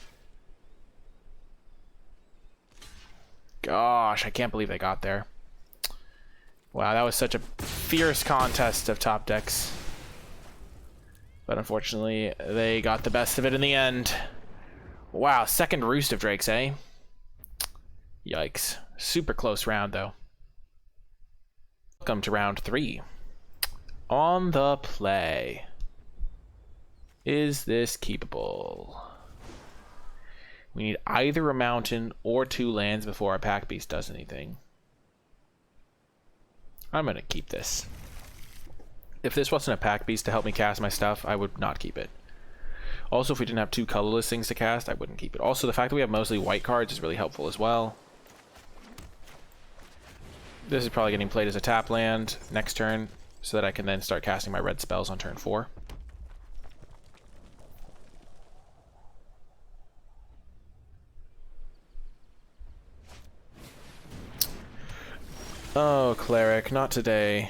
Gosh, I can't believe they got there. Wow, that was such a fierce contest of top decks. But unfortunately, they got the best of it in the end. Wow, second roost of Drakes, eh? Yikes. Super close round, though. Welcome to round 3. On the play. Is this keepable? We need either a mountain or 2 lands before our pack beast does anything. I'm going to keep this. If this wasn't a pack beast to help me cast my stuff, I would not keep it. Also, if we didn't have 2 colorless things to cast, I wouldn't keep it. Also, the fact that we have mostly white cards is really helpful as well. This is probably getting played as a tap land next turn, so that I can then start casting my red spells on turn 4. Oh, Cleric, not today.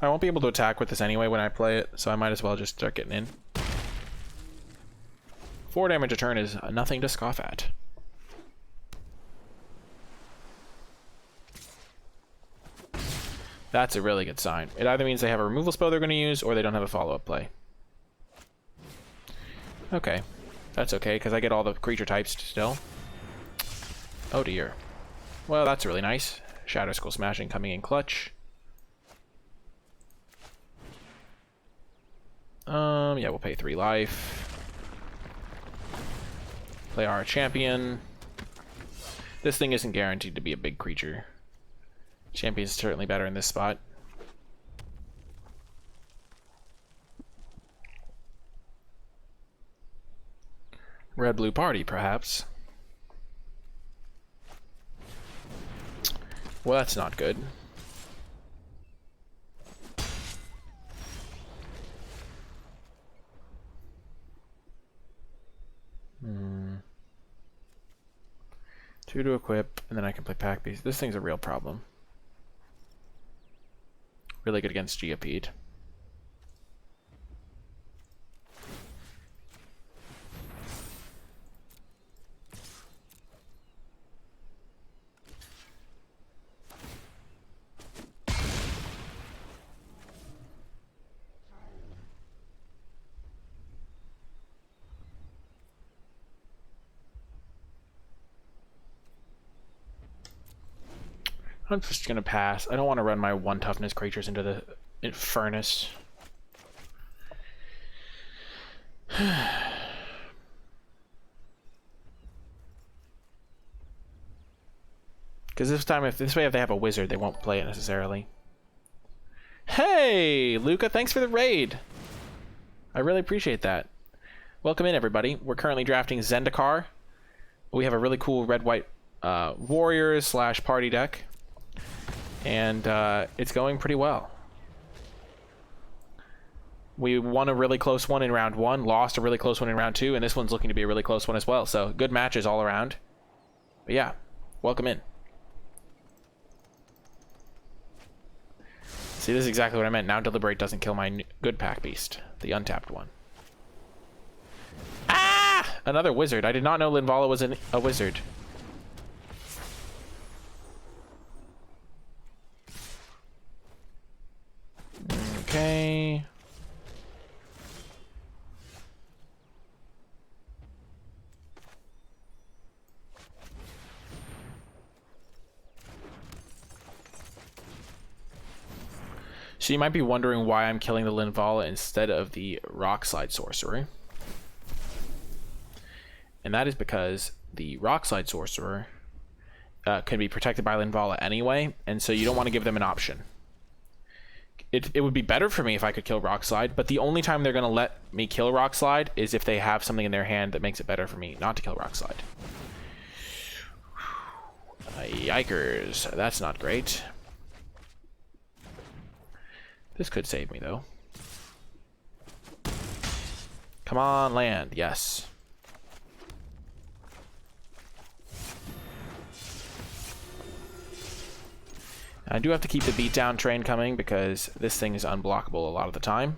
I won't be able to attack with this anyway when I play it, so I might as well just start getting in. 4 damage a turn is nothing to scoff at. That's a really good sign. It either means they have a removal spell they're going to use, or they don't have a follow-up play. Okay. That's okay, because I get all the creature types still. Oh dear. Well, that's really nice. Shadow Skull Smashing coming in clutch. Yeah, we'll pay 3 life. Play our champion. This thing isn't guaranteed to be a big creature. Champion's certainly better in this spot. Red-blue party, perhaps. Well, that's not good. Two to equip, and then I can play pack beast. This thing's a real problem. Really good against Geopede. I'm just gonna pass. I don't want to run my 1 toughness creatures into the furnace. Because this way, if they have a wizard, they won't play it necessarily. Hey, Luca, thanks for the raid. I really appreciate that. Welcome in, everybody. We're currently drafting Zendikar. We have a really cool red-white warriors / party deck. And it's going pretty well. We won a really close one in round 1, lost a really close one in round 2, and this one's looking to be a really close one as well. So good matches all around. But yeah, welcome in. See, this is exactly what I meant. Now Deliberate doesn't kill my good pack beast, the untapped one. Ah! Another wizard. I did not know Linvala was a wizard. Okay. So you might be wondering why I'm killing the Linvala instead of the Rock Slide Sorcerer. And that is because the Rock Slide Sorcerer can be protected by Linvala anyway, and so you don't want to give them an option. It would be better for me if I could kill Rock Slide, but the only time they're going to let me kill Rock Slide is if they have something in their hand that makes it better for me not to kill Rock Slide. Yikers, that's not great. This could save me, though. Come on, land. Yes. I do have to keep the beatdown train coming because this thing is unblockable a lot of the time.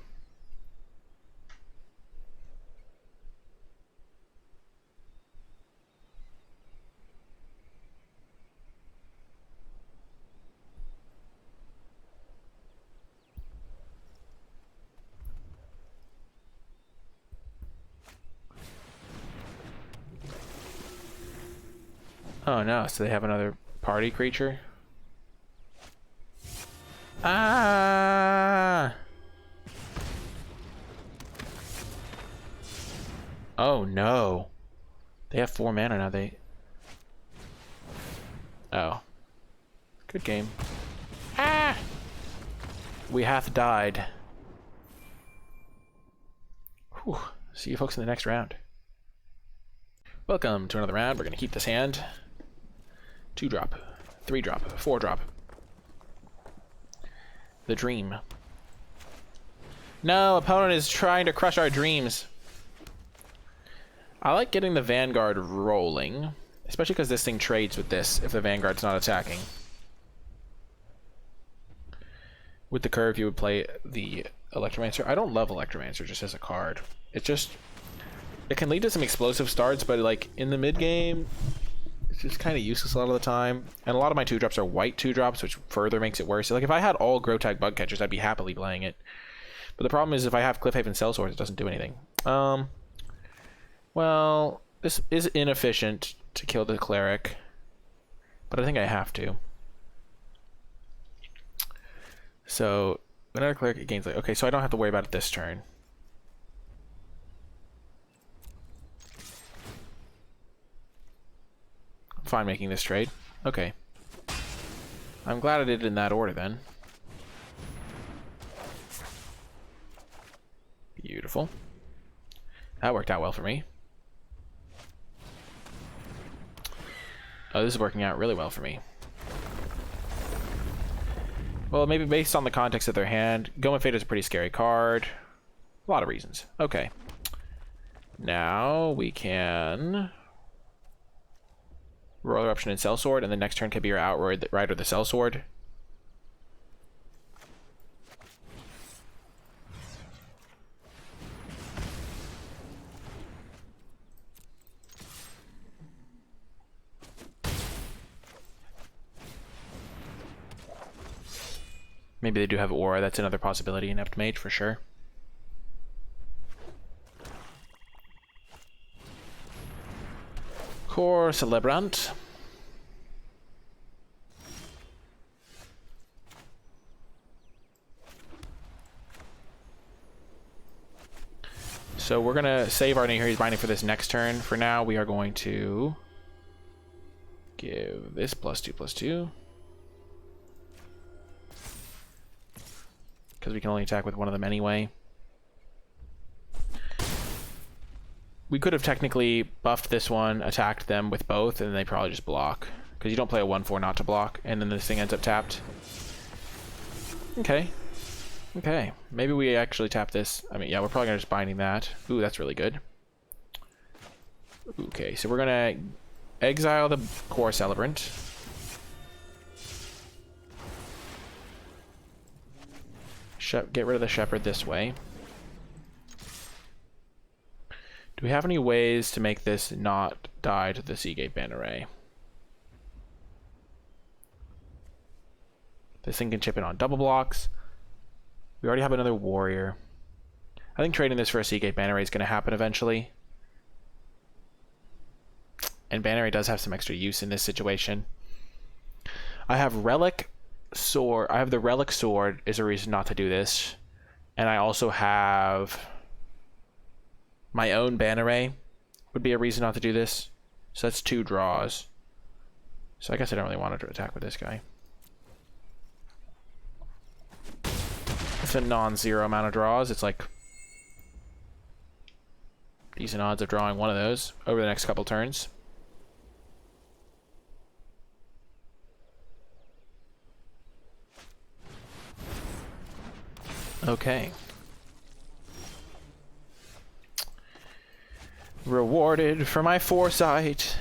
Oh no, so they have another party creature? Ah! Oh no. They have 4 mana now, Oh. Good game. Ah! We hath died. Whew. See you folks in the next round. Welcome to another round. We're gonna keep this hand. 2-drop, 3-drop, 4-drop. The dream. No, opponent is trying to crush our dreams. I like getting the Vanguard rolling, especially because this thing trades with this if the Vanguard's not attacking. With the curve, you would play the Electromancer. I don't love Electromancer just as a card. It can lead to some explosive starts, but like in the mid game, it's just kind of useless a lot of the time. And a lot of my 2-drops are white 2-drops, which further makes it worse. Like if I had all Grotag Bug Catchers, I'd be happily playing it. But the problem is if I have Cliffhaven Sellswords, it doesn't do anything. Well, this is inefficient to kill the Cleric, but I think I have to. So another Cleric, it gains like, okay, so I don't have to worry about it this turn. Fine making this trade. Okay. I'm glad I did it in that order then. Beautiful. That worked out well for me. Oh, this is working out really well for me. Well, maybe based on the context of their hand, Goma Fate is a pretty scary card. A lot of reasons. Okay. Now we can Royal Eruption and Sellsword, and the next turn could be your Outrider the Sellsword. Maybe they do have Aura, that's another possibility, Inept Mage for sure. Core Celebrant. So we're gonna save our Nahiri's Binding for this next turn. For now, we are going to give this +2/+2. Because we can only attack with one of them anyway. We could have technically buffed this one, attacked them with both, and they probably just block. Because you don't play a 1/4 not to block, and then this thing ends up tapped. Okay. Okay. Maybe we actually tap this. I mean, yeah, we're probably going to just binding that. Ooh, that's really good. Okay, so we're going to exile the Core Celebrant. Get rid of the Shepherd this way. Do we have any ways to make this not die to the Seagate Band Array? This thing can chip in on double blocks. We already have another Warrior. I think trading this for a Seagate Band Array is going to happen eventually. And Band Array does have some extra use in this situation. I have Relic, sword. I have the relic sword is a reason not to do this. And I also have my own Bannerray would be a reason not to do this. So that's 2 draws. So I guess I don't really want to attack with this guy. It's a non-zero amount of draws. It's like decent odds of drawing one of those over the next couple turns. Okay. Rewarded for my foresight.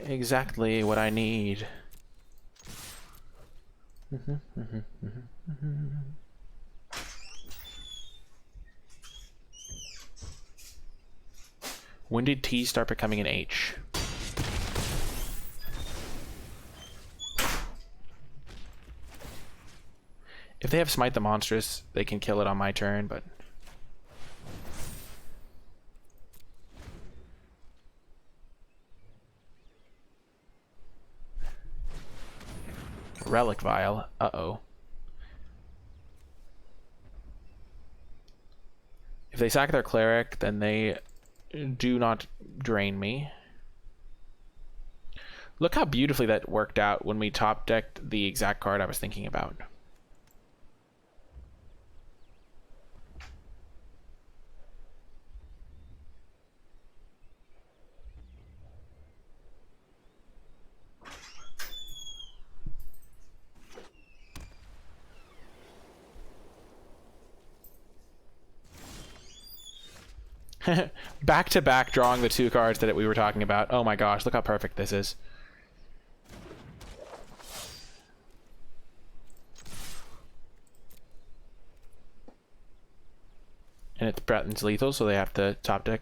Exactly what I need. When did T start becoming an H? If they have Smite the Monstrous, they can kill it on my turn, but... Relic Vial. Uh-oh. If they sack their Cleric, then they do not drain me. Look how beautifully that worked out when we top decked the exact card I was thinking about. Back to back drawing the 2 cards that we were talking about. Oh my gosh, look how perfect this is. And it's Breton's lethal, so they have to top deck.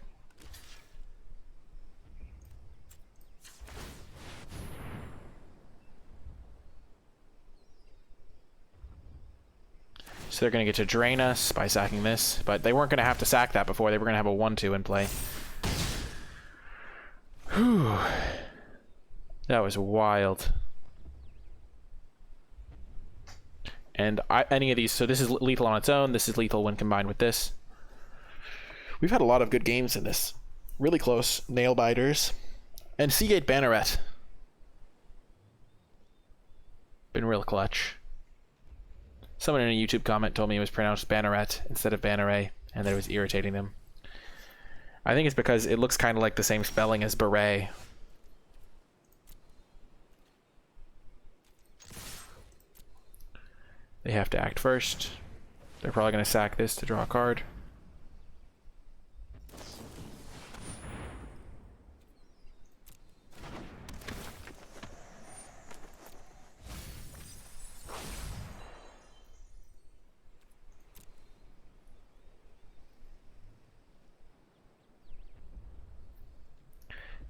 So they're going to get to drain us by sacking this, but they weren't going to have to sack that before. They were going to have a 1-2 in play. Whew. That was wild. And any of these, so this is lethal on its own. This is lethal when combined with this. We've had a lot of good games in this. Really close. Nail biters. And Seagate Banneret. Been real clutch. Someone in a YouTube comment told me it was pronounced Banneret instead of Bannerray, and that it was irritating them. I think it's because it looks kind of like the same spelling as beret. They have to act first. They're probably going to sack this to draw a card.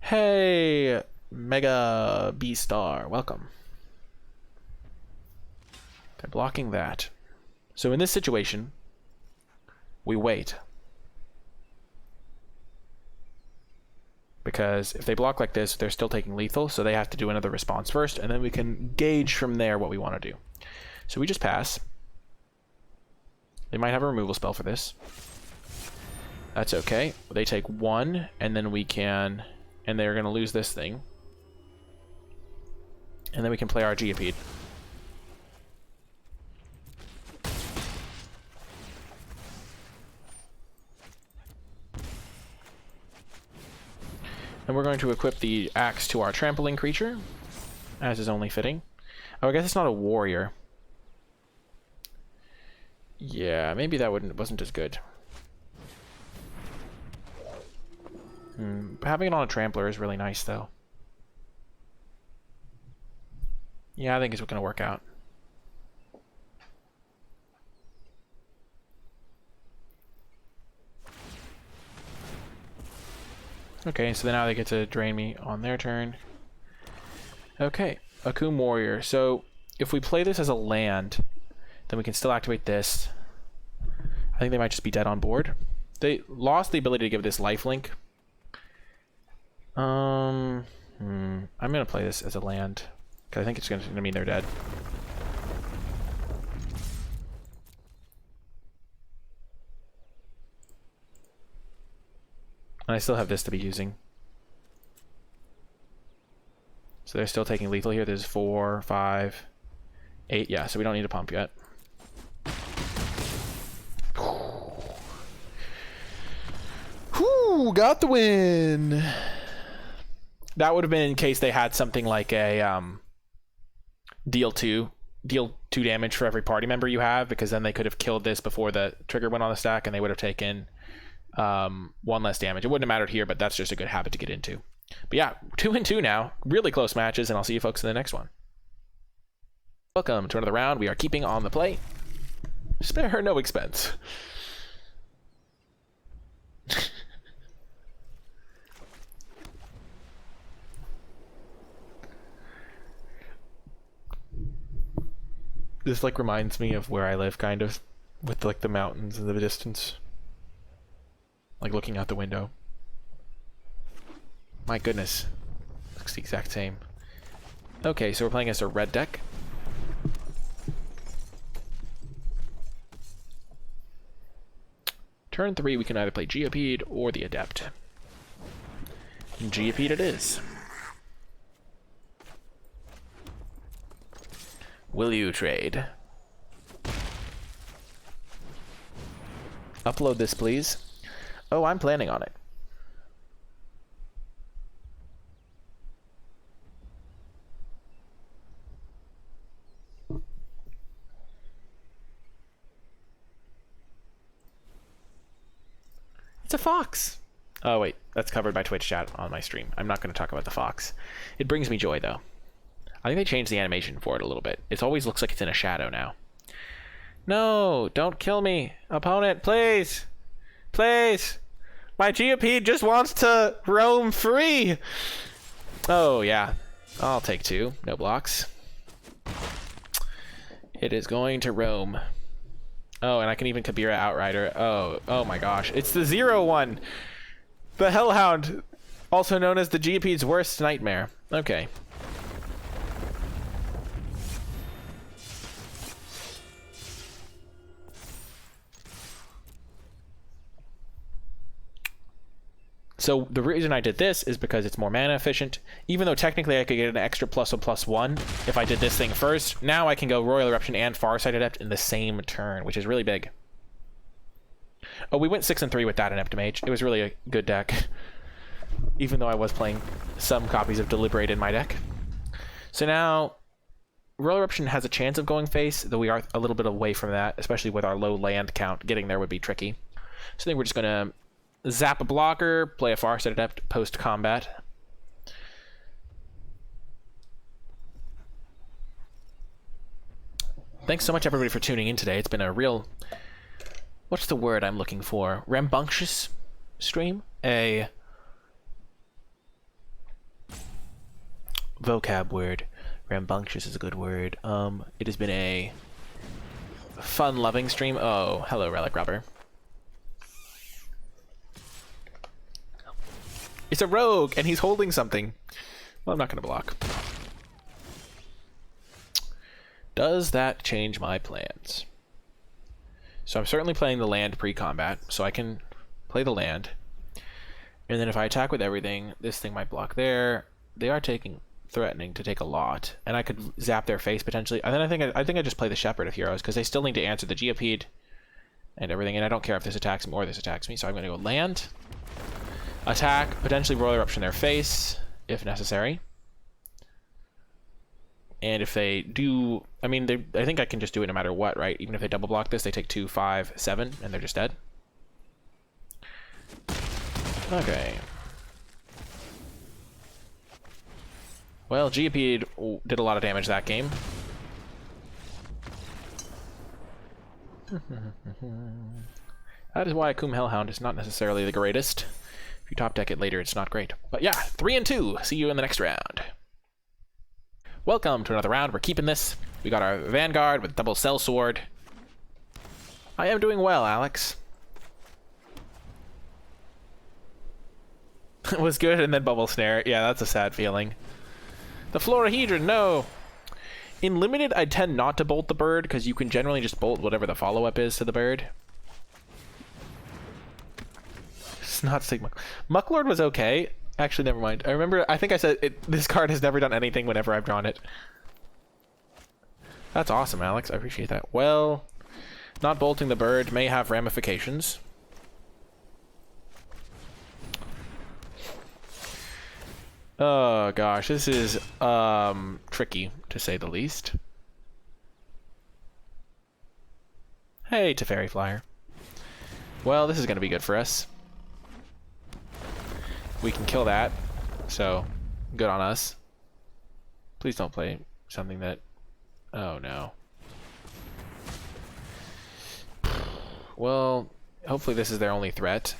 Hey, Mega B-Star, welcome. They're blocking that. So in this situation, we wait. Because if they block like this, they're still taking lethal, so they have to do another response first, and then we can gauge from there what we want to do. So we just pass. They might have a removal spell for this. That's okay. They take 1, and then we can... And they're going to lose this thing. And then we can play our Geopede. And we're going to equip the axe to our trampling creature, as is only fitting. Oh, I guess it's not a warrior. Yeah, maybe that wasn't as good. Having it on a trampler is really nice, though. Yeah, I think it's going to work out. Okay, so now they get to drain me on their turn. Okay, Akum Warrior. So if we play this as a land, then we can still activate this. I think they might just be dead on board. They lost the ability to give this lifelink. I'm gonna play this as a land because I think it's gonna mean they're dead. And I still have this to be using. So they're still taking lethal here. There's 4, 5, 8. Yeah, so we don't need to pump yet. Whew, got the win. That would have been in case they had something like a deal 2 damage for every party member you have, because then they could have killed this before the trigger went on the stack and they would have taken 1 less damage. It wouldn't have mattered here, but that's just a good habit to get into. But yeah, 2-2 now. Really close matches, and I'll see you folks in the next one. Welcome to another round. We are keeping on the plate. Spare no expense. This like reminds me of where I live, kind of, with like the mountains in the distance, like looking out the window. My goodness, looks the exact same. Okay, so we're playing as a red deck. Turn 3, we can either play Geopede or the Adept. And Geopede it is. Will you trade? Upload this, please. Oh, I'm planning on it. It's a fox. Oh, wait. That's covered by Twitch chat on my stream. I'm not going to talk about the fox. It brings me joy, though. I think they changed the animation for it a little bit. It always looks like it's in a shadow now. No, don't kill me. Opponent, please. Please. My Geopede just wants to roam free. Oh, yeah. I'll take 2. No blocks. It is going to roam. Oh, and I can even Kabira Outrider. Oh my gosh. It's the 0-1. The Hellhound, also known as the Geopede's worst nightmare. Okay. So the reason I did this is because it's more mana efficient. Even though technically I could get an extra +1/+1 if I did this thing first, now I can go Royal Eruption and Farsight Adept in the same turn, which is really big. Oh, we went 6-3 with that in Mage. It was really a good deck, even though I was playing some copies of Deliberate in my deck. So now Royal Eruption has a chance of going face, though we are a little bit away from that, especially with our low land count. Getting there would be tricky. So I think we're just going to zap a blocker, play a Farsight Adept post-combat. Thanks so much, everybody, for tuning in today. It's been a real... What's the word I'm looking for? Rambunctious stream? A vocab word. Rambunctious is a good word. It has been a fun-loving stream. Oh, hello, Relic Rubber. It's a rogue, and he's holding something. Well, I'm not going to block. Does that change my plans? So I'm certainly playing the land pre-combat, so I can play the land. And then if I attack with everything, this thing might block there. They are threatening to take a lot, and I could zap their face potentially. And then I think I just play the Shepherd of Heroes, because they still need to answer the Geopede and everything, and I don't care if this attacks me or this attacks me, so I'm going to go land. Attack, potentially Royal Eruption their face, if necessary. And if they do... I mean, I think I can just do it no matter what, right? Even if they double block this, they take 2, 5, 7, and they're just dead. Okay. Well, Geopede did a lot of damage that game. That is why Akum Hellhound is not necessarily the greatest. If you top deck it later, it's not great. But yeah, 3-2. See you in the next round. Welcome to another round. We're keeping this. We got our Vanguard with double Sellsword. I am doing well, Alex. It was good, and then Bubble Snare. Yeah, that's a sad feeling. The Florahedron, no! In Limited, I tend not to bolt the bird, because you can generally just bolt whatever the follow-up is to the bird. Let's not say Mucklord was okay. Actually, never mind. I remember, I think I said this card has never done anything whenever I've drawn it. That's awesome, Alex. I appreciate that. Well, not bolting the bird may have ramifications. Oh gosh, this is tricky to say the least. Hey, Teferi Flyer. Well, this is going to be good for us. We can kill that, so good on us. Please don't play something that... Oh no. Well, hopefully this is their only threat.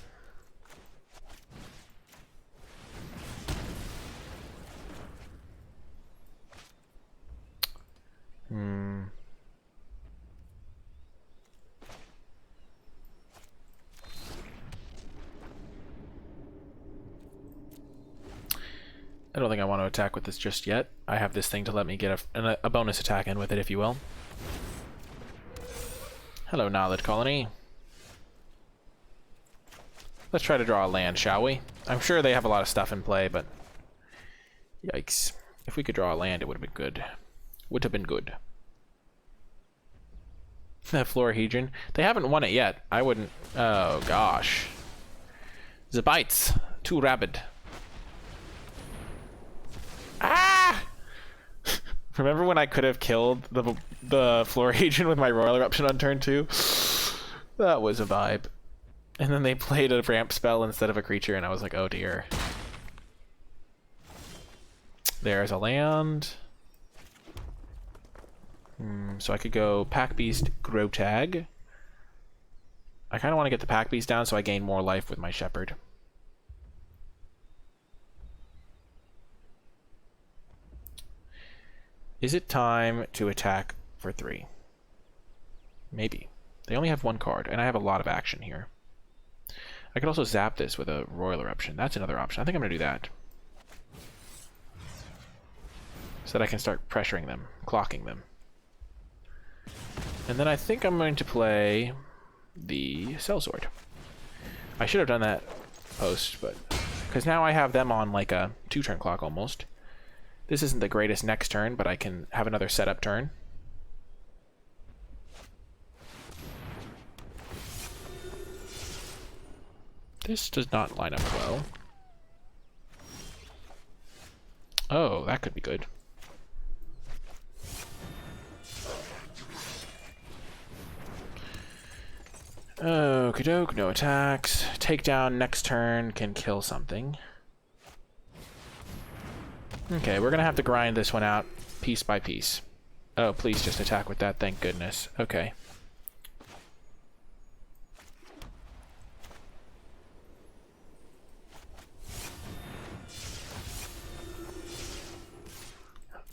I don't think I want to attack with this just yet. I have this thing to let me get a bonus attack in with it, if you will. Hello, Knowledge Colony. Let's try to draw a land, shall we? I'm sure they have a lot of stuff in play, but... Yikes. If we could draw a land, it would have been good. Would have been good. That Florahedron. They haven't won it yet. I wouldn't... Oh, gosh. The bites. Too rabid. Ah! Remember when I could have killed the Florahedron with my Royal Eruption on turn 2? That was a vibe. And then they played a ramp spell instead of a creature, and I was like, oh dear. There's a land. So I could go Pack Beast, Grotag. I kind of want to get the Pack Beast down so I gain more life with my Shepherd. Is it time to attack for 3? Maybe. They only have 1 card, and I have a lot of action here. I could also zap this with a Royal Eruption. That's another option. I think I'm going to do that. So that I can start pressuring them, clocking them. And then I think I'm going to play the Sellsword. I should have done that post, but... Because now I have them on like a 2-turn clock almost. This isn't the greatest next turn, but I can have another setup turn. This does not line up well. Oh, that could be good. Okie doke, no attacks. Takedown next turn can kill something. Okay, we're gonna have to grind this one out piece by piece. Oh, please just attack with that, thank goodness. Okay.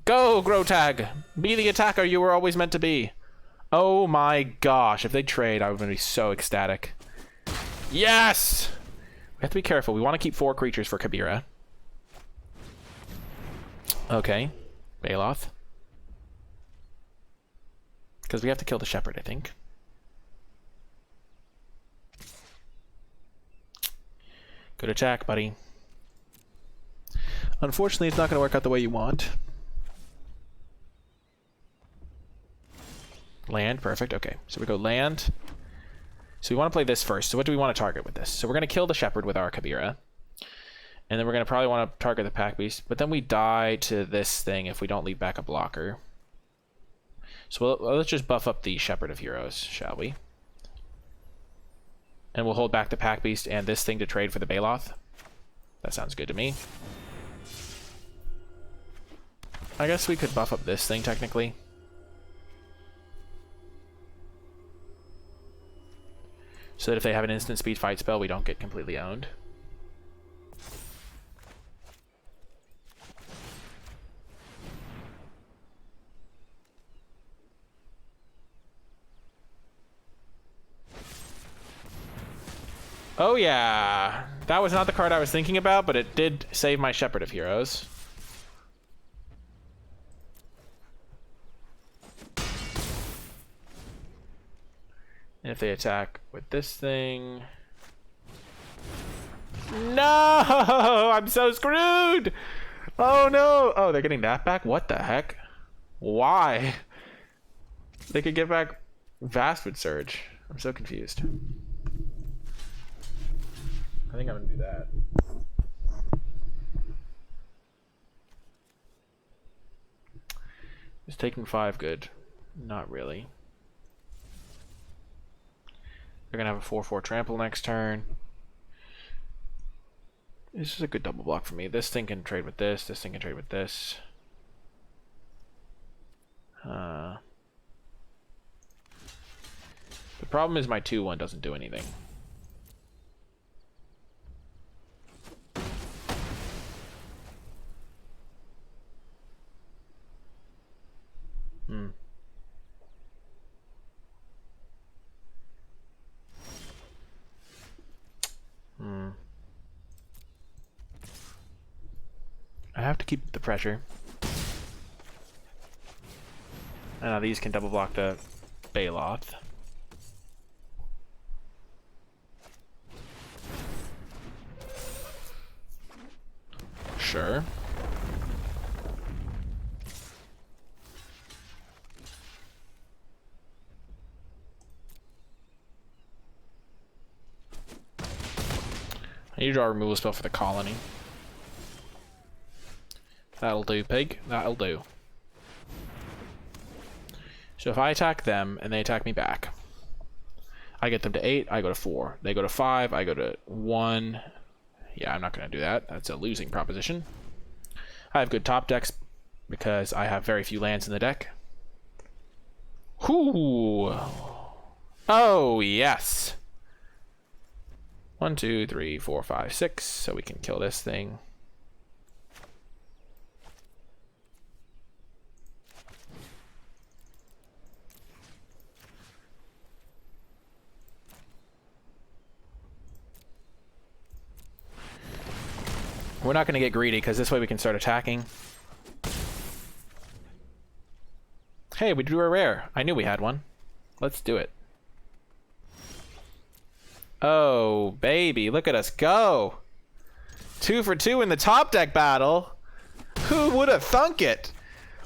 Go, Grotag! Be the attacker you were always meant to be. Oh my gosh, if they trade, I would be so ecstatic. Yes! We have to be careful. We want to keep 4 creatures for Kabira. Okay. Baloth. Because we have to kill the Shepherd, I think. Good attack, buddy. Unfortunately, it's not going to work out the way you want. Land, perfect. Okay, so we go land. So we want to play this first. So what do we want to target with this? So we're going to kill the Shepherd with our Kabira. And then we're going to probably want to target the Pack Beast. But then we die to this thing if we don't leave back a blocker. So let's just buff up the Shepherd of Heroes, shall we? And we'll hold back the Pack Beast and this thing to trade for the Baloth. That sounds good to me. I guess we could buff up this thing, technically. So that if they have an instant speed fight spell, we don't get completely owned. Oh yeah, that was not the card I was thinking about, but it did save my Shepherd of Heroes. And if they attack with this thing... No! I'm so screwed! Oh no! Oh, they're getting that back? What the heck? Why? They could get back Vastwood Surge. I'm so confused. I think I'm gonna do that. Is taking 5 good? Not really. They're gonna have a 4/4 trample next turn. This is a good double block for me. This thing can trade with this. This thing can trade with this. The problem is my 2/1 doesn't do anything. I have to keep the pressure. And now these can double block the Baloth. Sure. I need to draw a removal spell for the colony. That'll do, pig. That'll do. So if I attack them and they attack me back, I get them to 8, I go to 4. They go to 5, I go to 1. Yeah, I'm not going to do that. That's a losing proposition. I have good top decks because I have very few lands in the deck. Whoo! Oh, yes! 1, 2, 3, 4, 5, 6. So we can kill this thing. We're not going to get greedy because this way we can start attacking. Hey, we drew a rare. I knew we had one. Let's do it. Oh, baby. Look at us go. 2 for 2 in the top deck battle. Who would have thunk it?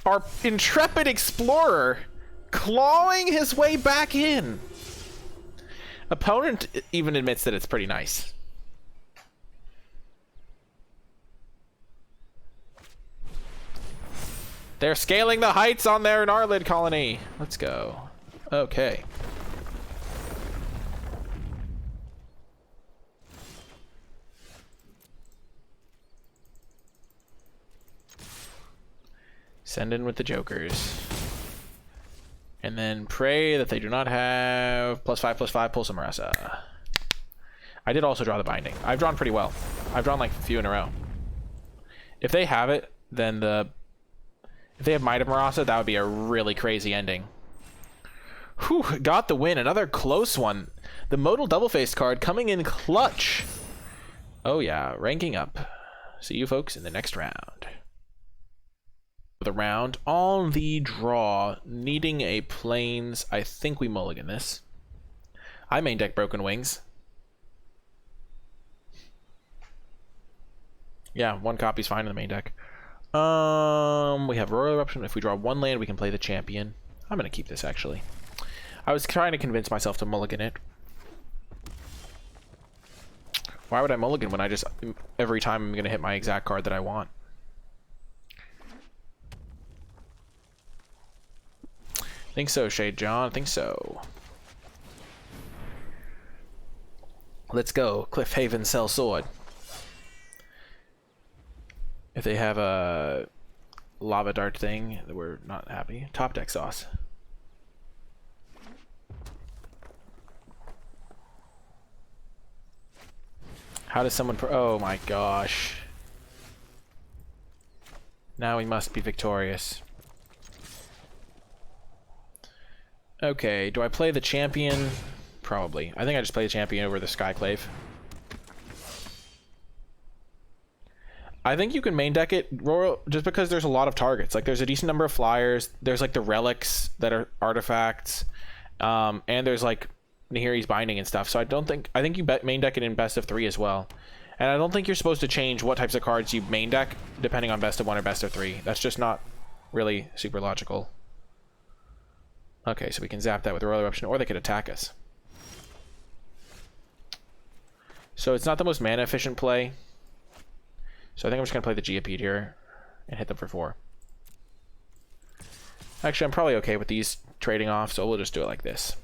Our intrepid explorer clawing his way back in. Opponent even admits that it's pretty nice. They're scaling the heights on their Gnarlid colony. Let's go. Okay. Send in with the jokers. And then pray that they do not have +5/+5 Pulsa Marasa. I did also draw the binding. I've drawn pretty well. I've drawn like a few in a row. If they have it, then if they have Might of Marasa, that would be a really crazy ending. Whew, got the win. Another close one. The modal double-faced card coming in clutch. Oh yeah, ranking up. See you folks in the next round. The round on the draw, needing a plains. I think we mulligan this. I main deck Broken Wings. Yeah, 1 copy's fine in the main deck. We have Royal Eruption. If we draw 1 land, we can play the champion. I'm gonna keep this actually. I was trying to convince myself to mulligan it. Why would I mulligan when I just every time I'm gonna hit my exact card that I want? Think so, Shade John. Think so. Let's go. Cliffhaven Cell Sword. If they have a lava dart thing, we're not happy. Top deck sauce. How does someone... oh my gosh. Now we must be victorious. Okay, do I play the champion? Probably. I think I just play the champion over the Skyclave. I think you can main deck it Royal just because there's a lot of targets. Like there's a decent number of flyers. There's like the relics that are artifacts, and there's like Nahiri's binding and stuff. So I think you main deck it in best of 3 as well. And I don't think you're supposed to change what types of cards you main deck depending on best of 1 or best of 3. That's just not really super logical. Okay, so we can zap that with Royal Eruption, or they could attack us. So it's not the most mana efficient play. So I think I'm just going to play the Geopede here and hit them for 4. Actually, I'm probably okay with these trading off, so we'll just do it like this.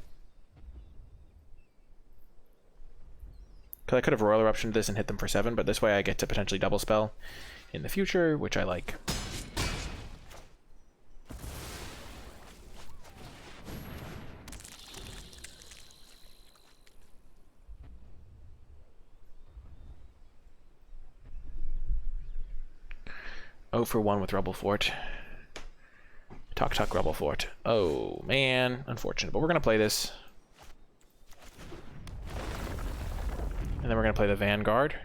Because I could have Royal Eruptioned this and hit them for 7, but this way I get to potentially double spell in the future, which I like. Oh for 1 with Rebel Fort. Talk Rebel Fort. Oh man, unfortunate. But we're gonna play this. And then we're gonna play the Vanguard.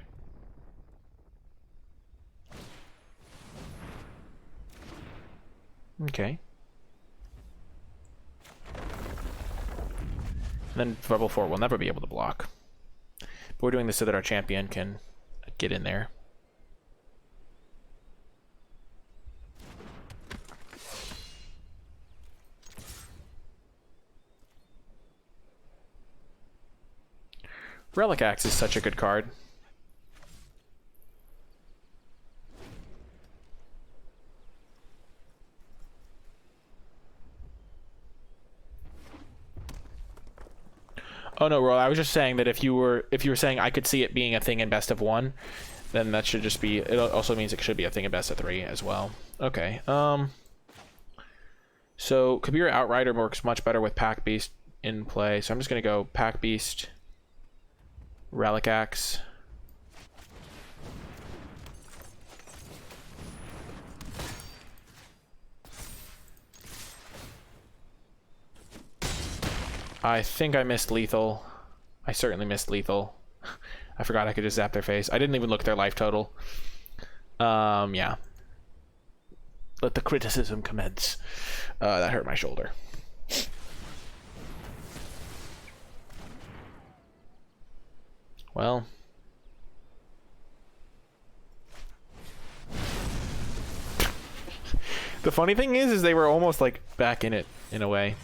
Okay. And then Rebel Fort will never be able to block. But we're doing this so that our champion can get in there. Relic Axe is such a good card. Oh no, Roy, I was just saying that if you were saying I could see it being a thing in best of 1, then that should just be, it also means it should be a thing in best of 3 as well. Okay. So Kabira Outrider works much better with Pack Beast in play. So I'm just gonna go Pack Beast, Relic Axe. I think I missed lethal. I certainly missed lethal. I forgot I could just zap their face. I didn't even look at their life total. Yeah. Let the criticism commence. That hurt my shoulder. Well. The funny thing is they were almost like back in it in a way.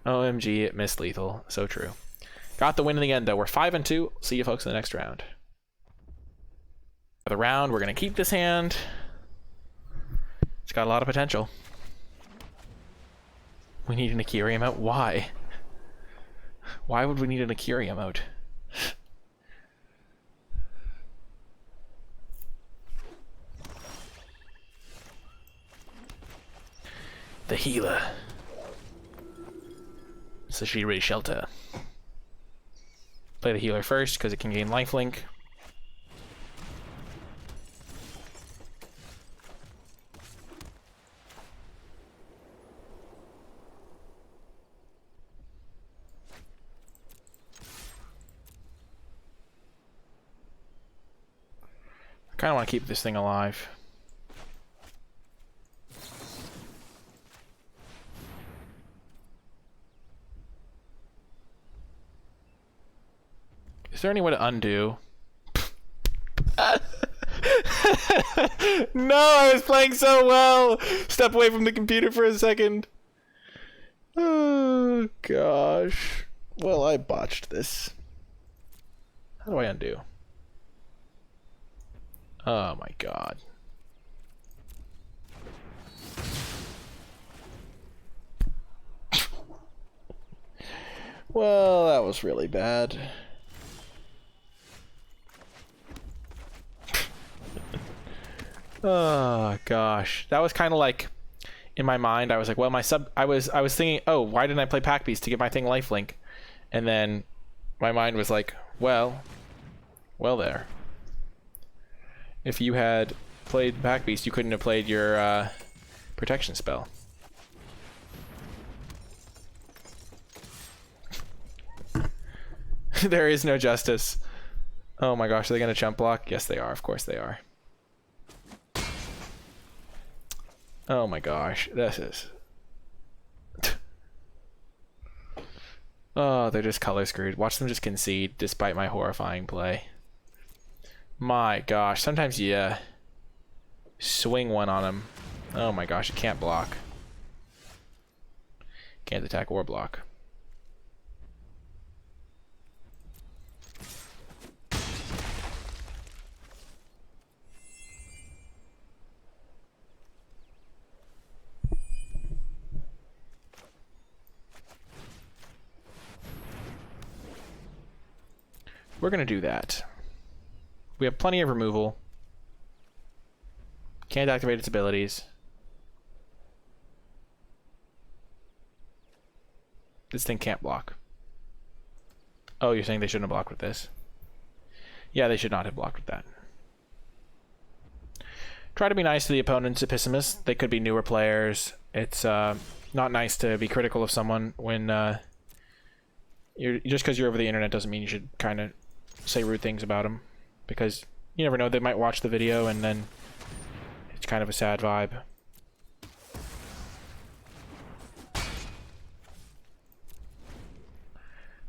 OMG, it missed lethal. So true. Got the win in the end though. We're 5-2. See you folks in the next round. For the round, we're gonna keep this hand. It's got a lot of potential. We need an Akiri emote? Why? Why would we need an Akiri emote? The healer. Sashiri Shelter. Play the healer first because it can gain lifelink. I kind of want to keep this thing alive. Is there any way to undo? No, I was playing so well. Step away from the computer for a second. Oh, gosh. Well, I botched this. How do I undo? Oh my god. Well, that was really bad. Oh gosh. That was kind of like in my mind I was like, well, I was thinking, oh, why didn't I play Pack Beast to get my thing lifelink? And then my mind was like, well there. If you had played Pack Beast, you couldn't have played your protection spell. There is no justice. Oh my gosh, are they going to chump block? Yes, they are. Of course they are. Oh my gosh, this is... Oh, they're just color screwed. Watch them just concede despite my horrifying play. My gosh, sometimes you swing one on them. Oh my gosh, it can't block. Can't attack or block. We're going to do that. We have plenty of removal. Can't activate its abilities. This thing can't block. Oh, you're saying they shouldn't have blocked with this? Yeah, they should not have blocked with that. Try to be nice to the opponent's Epistemists. They could be newer players. It's not nice to be critical of someone when just because you're over the internet doesn't mean you should kind of say rude things about them, because you never know, they might watch the video and then it's kind of a sad vibe.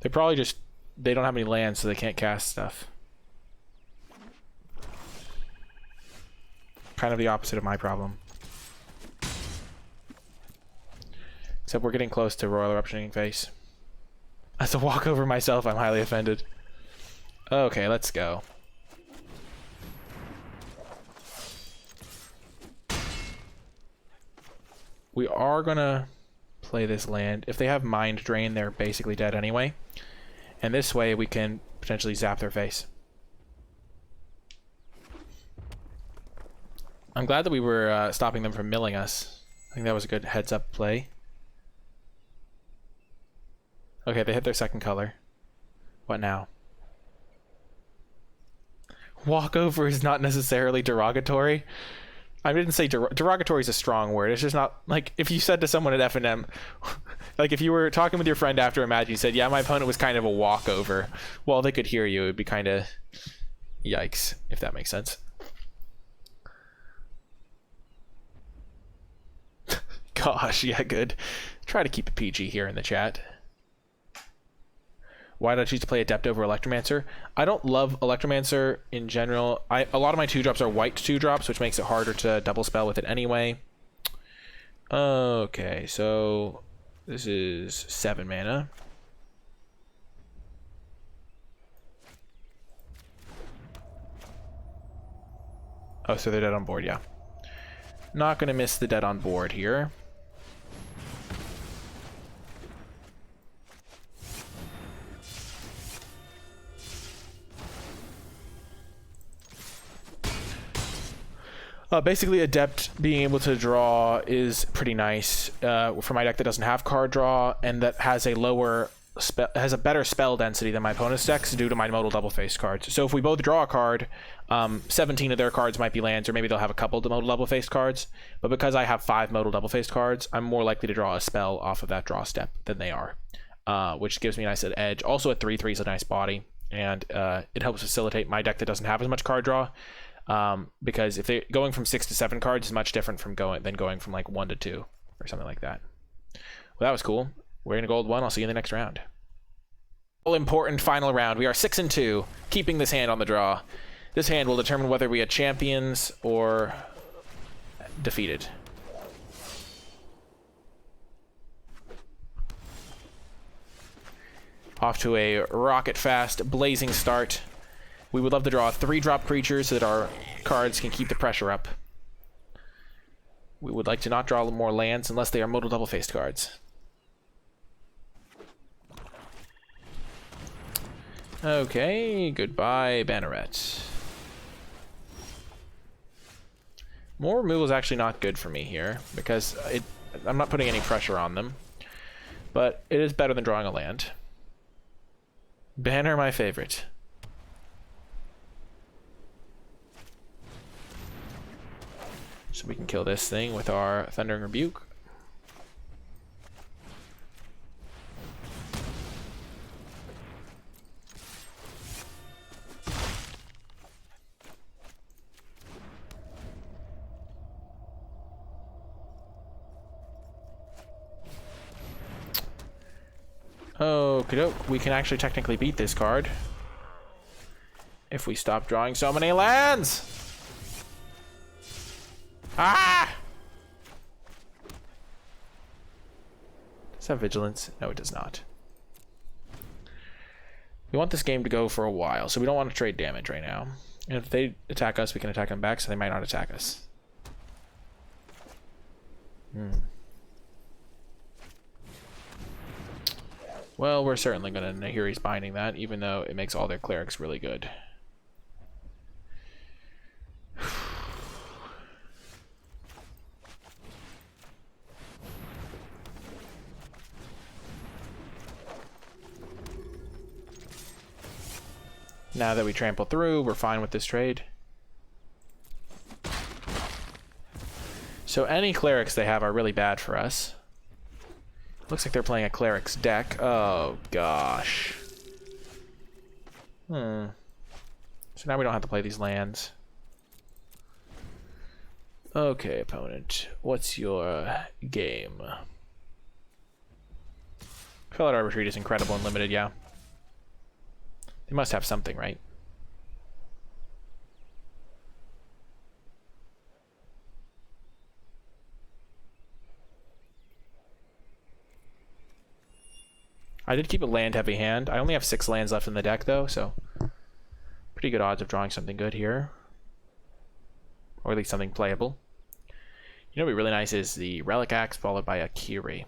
They're probably just, they don't have any lands, so they can't cast stuff. Kind of the opposite of my problem. Except we're getting close to Royal Eruptioning Face. As a walkover myself, I'm highly offended. Okay, let's go. We are gonna play this land. If they have Mind Drain, they're basically dead anyway. And this way we can potentially zap their face. I'm glad that we were stopping them from milling us. I think that was a good heads-up play. Okay, they hit their second color. What now? Walkover is not necessarily derogatory. I didn't say derogatory is a strong word. It's just not, like, if you said to someone at F&M, like if you were talking with your friend after a match, you said, yeah, my opponent was kind of a walkover. Well, they could hear you. It would be kind of yikes, if that makes sense. Gosh, yeah, good. Try to keep it PG here in the chat. Why did I choose to play Adept over Electromancer? I don't love Electromancer in general. A lot of my 2-drops are white 2-drops, which makes it harder to double spell with it anyway. Okay, so this is 7 mana. Oh, so they're dead on board, yeah. Not going to miss the dead on board here. Basically, Adept being able to draw is pretty nice for my deck that doesn't have card draw and that has a better spell density than my opponent's decks due to my modal double-faced cards. So if we both draw a card, 17 of their cards might be lands, or maybe they'll have a couple of modal double-faced cards. But because I have 5 modal double-faced cards, I'm more likely to draw a spell off of that draw step than they are, which gives me a nice edge. Also, a 3/3 is a nice body, and it helps facilitate my deck that doesn't have as much card draw. Because if they're going from 6 to 7 cards is much different from going from like 1 to 2 or something like that. Well, that was cool. We're in gold 1. I'll see you in the next round. All important final round. We are 6-2, keeping this hand on the draw. This hand will determine whether we are champions or defeated. Off to a rocket fast, blazing start. We would love to draw 3-drop creatures so that our cards can keep the pressure up. We would like to not draw more lands unless they are modal double-faced cards. Okay, goodbye, Banneret. More removal is actually not good for me here because I'm not putting any pressure on them. But it is better than drawing a land. Banner, my favorite. So we can kill this thing with our Thundering Rebuke. Okie doke. We can actually technically beat this card if we stop drawing so many lands. Ah! Does it have vigilance? No, it does not. We want this game to go for a while, so we don't want to trade damage right now. And if they attack us, we can attack them back, so they might not attack us. Well, we're certainly going to Nahiri's Binding that, even though it makes all their clerics really good. Now that we trample through, we're fine with this trade. So any clerics they have are really bad for us. Looks like they're playing a cleric's deck. Oh, gosh. So now we don't have to play these lands. Okay, opponent. What's your game? Fellow Retreat is incredible and limited, yeah. They must have something, right? I did keep a land-heavy hand. I only have 6 lands left in the deck, though, so pretty good odds of drawing something good here. Or at least something playable. You know what would be really nice is the Relic Axe followed by a Kiri.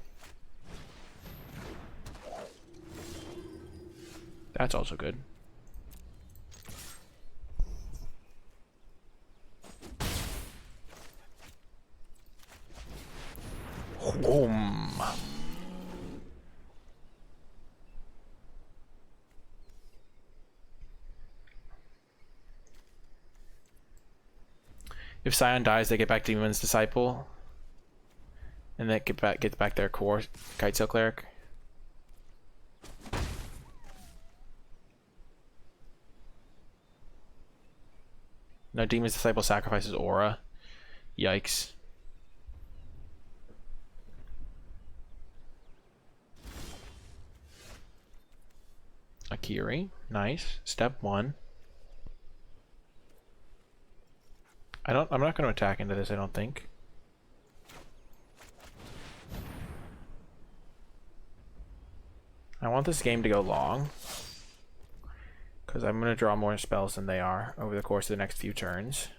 That's also good. Whoom. If Scion dies, they get back Demon's Disciple. And that gets back their core Kitesail Cleric. No, Demon's Disciple sacrifices Aura. Yikes. Akiri, nice. Step 1. I'm not going to attack into this, I don't think. I want this game to go long, because I'm going to draw more spells than they are over the course of the next few turns.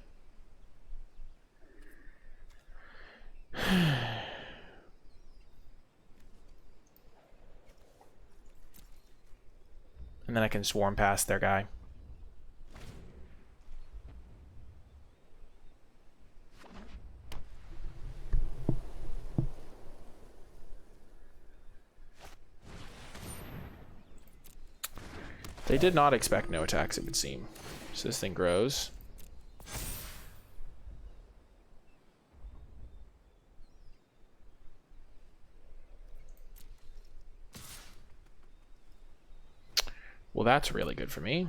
And then I can swarm past their guy. They did not expect no attacks, it would seem. So this thing grows. Well, that's really good for me.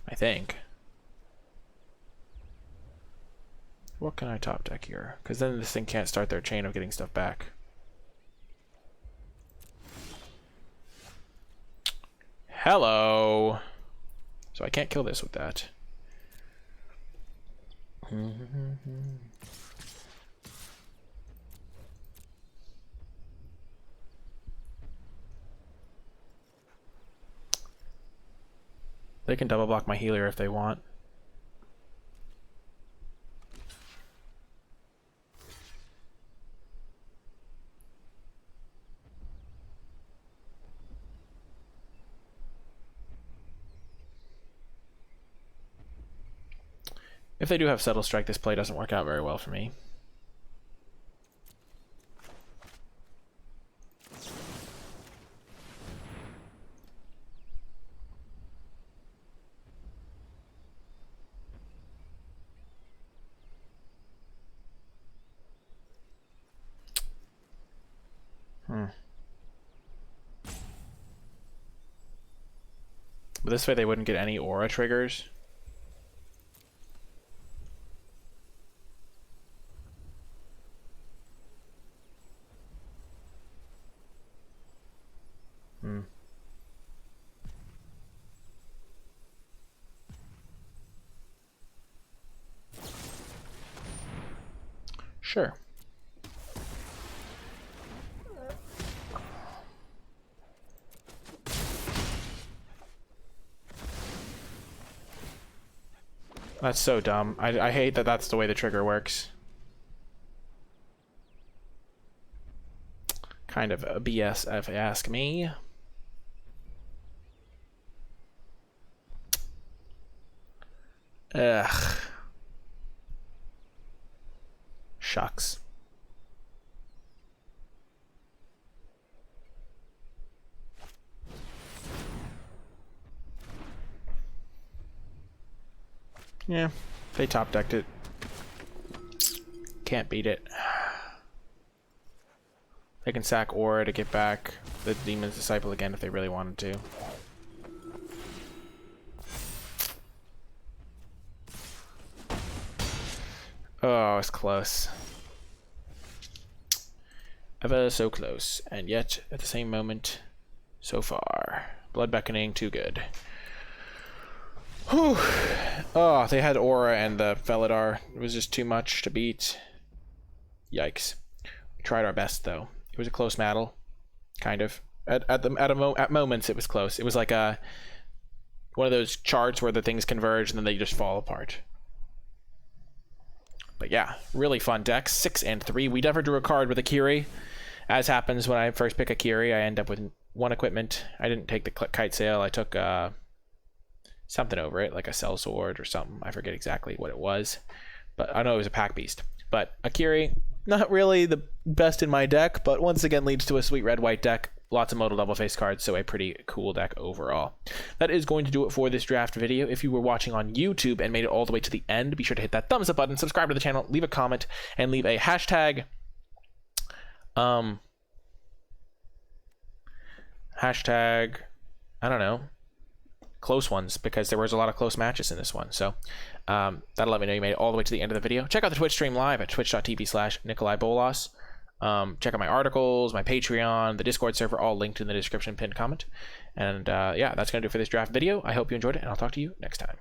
I think. What can I top deck here? Because then this thing can't start their chain of getting stuff back. Hello. So I can't kill this with that. They can double block my healer if they want. If they do have Settle Strike, this play doesn't work out very well for me. But this way they wouldn't get any aura triggers. Sure. That's so dumb. I hate that that's the way the trigger works. Kind of a BS if you ask me. Ugh. Shucks. Yeah, they top decked it. Can't beat it. They can sack Aura to get back the Demon's Disciple again if they really wanted to. Oh, it's close. Ever so close, and yet at the same moment, so far. Blood Beckoning, too good. Whew. Oh, they had Aura and the Felidar. It was just too much to beat. Yikes. We tried our best, though. It was a close battle, kind of. At moments, it was close. It was like one of those charts where the things converge and then they just fall apart. But yeah, really fun deck. 6 and 3. We never drew a card with Akiri. As happens when I first pick Akiri, I end up with 1 equipment. I didn't take the Kite Sail. I took something over it, like a Cell Sword or something. I forget exactly what it was, but I know it was a Pack Beast. But Akiri, not really the best in my deck, but once again leads to a sweet red-white deck. Lots of modal double face cards, so a pretty cool deck overall. That is going to do it for this draft video. If you were watching on YouTube and made it all the way to the end, be sure to hit that thumbs up button, subscribe to the channel, leave a comment, and leave a hashtag. Hashtag, I don't know, close ones, because there was a lot of close matches in this one. So that'll let me know you made it all the way to the end of the video. Check out the Twitch stream live at twitch.tv/NicolaiBolas. Check out my articles, my Patreon, the Discord server, all linked in the description pinned comment. And yeah, that's going to do it for this draft video. I hope you enjoyed it, and I'll talk to you next time.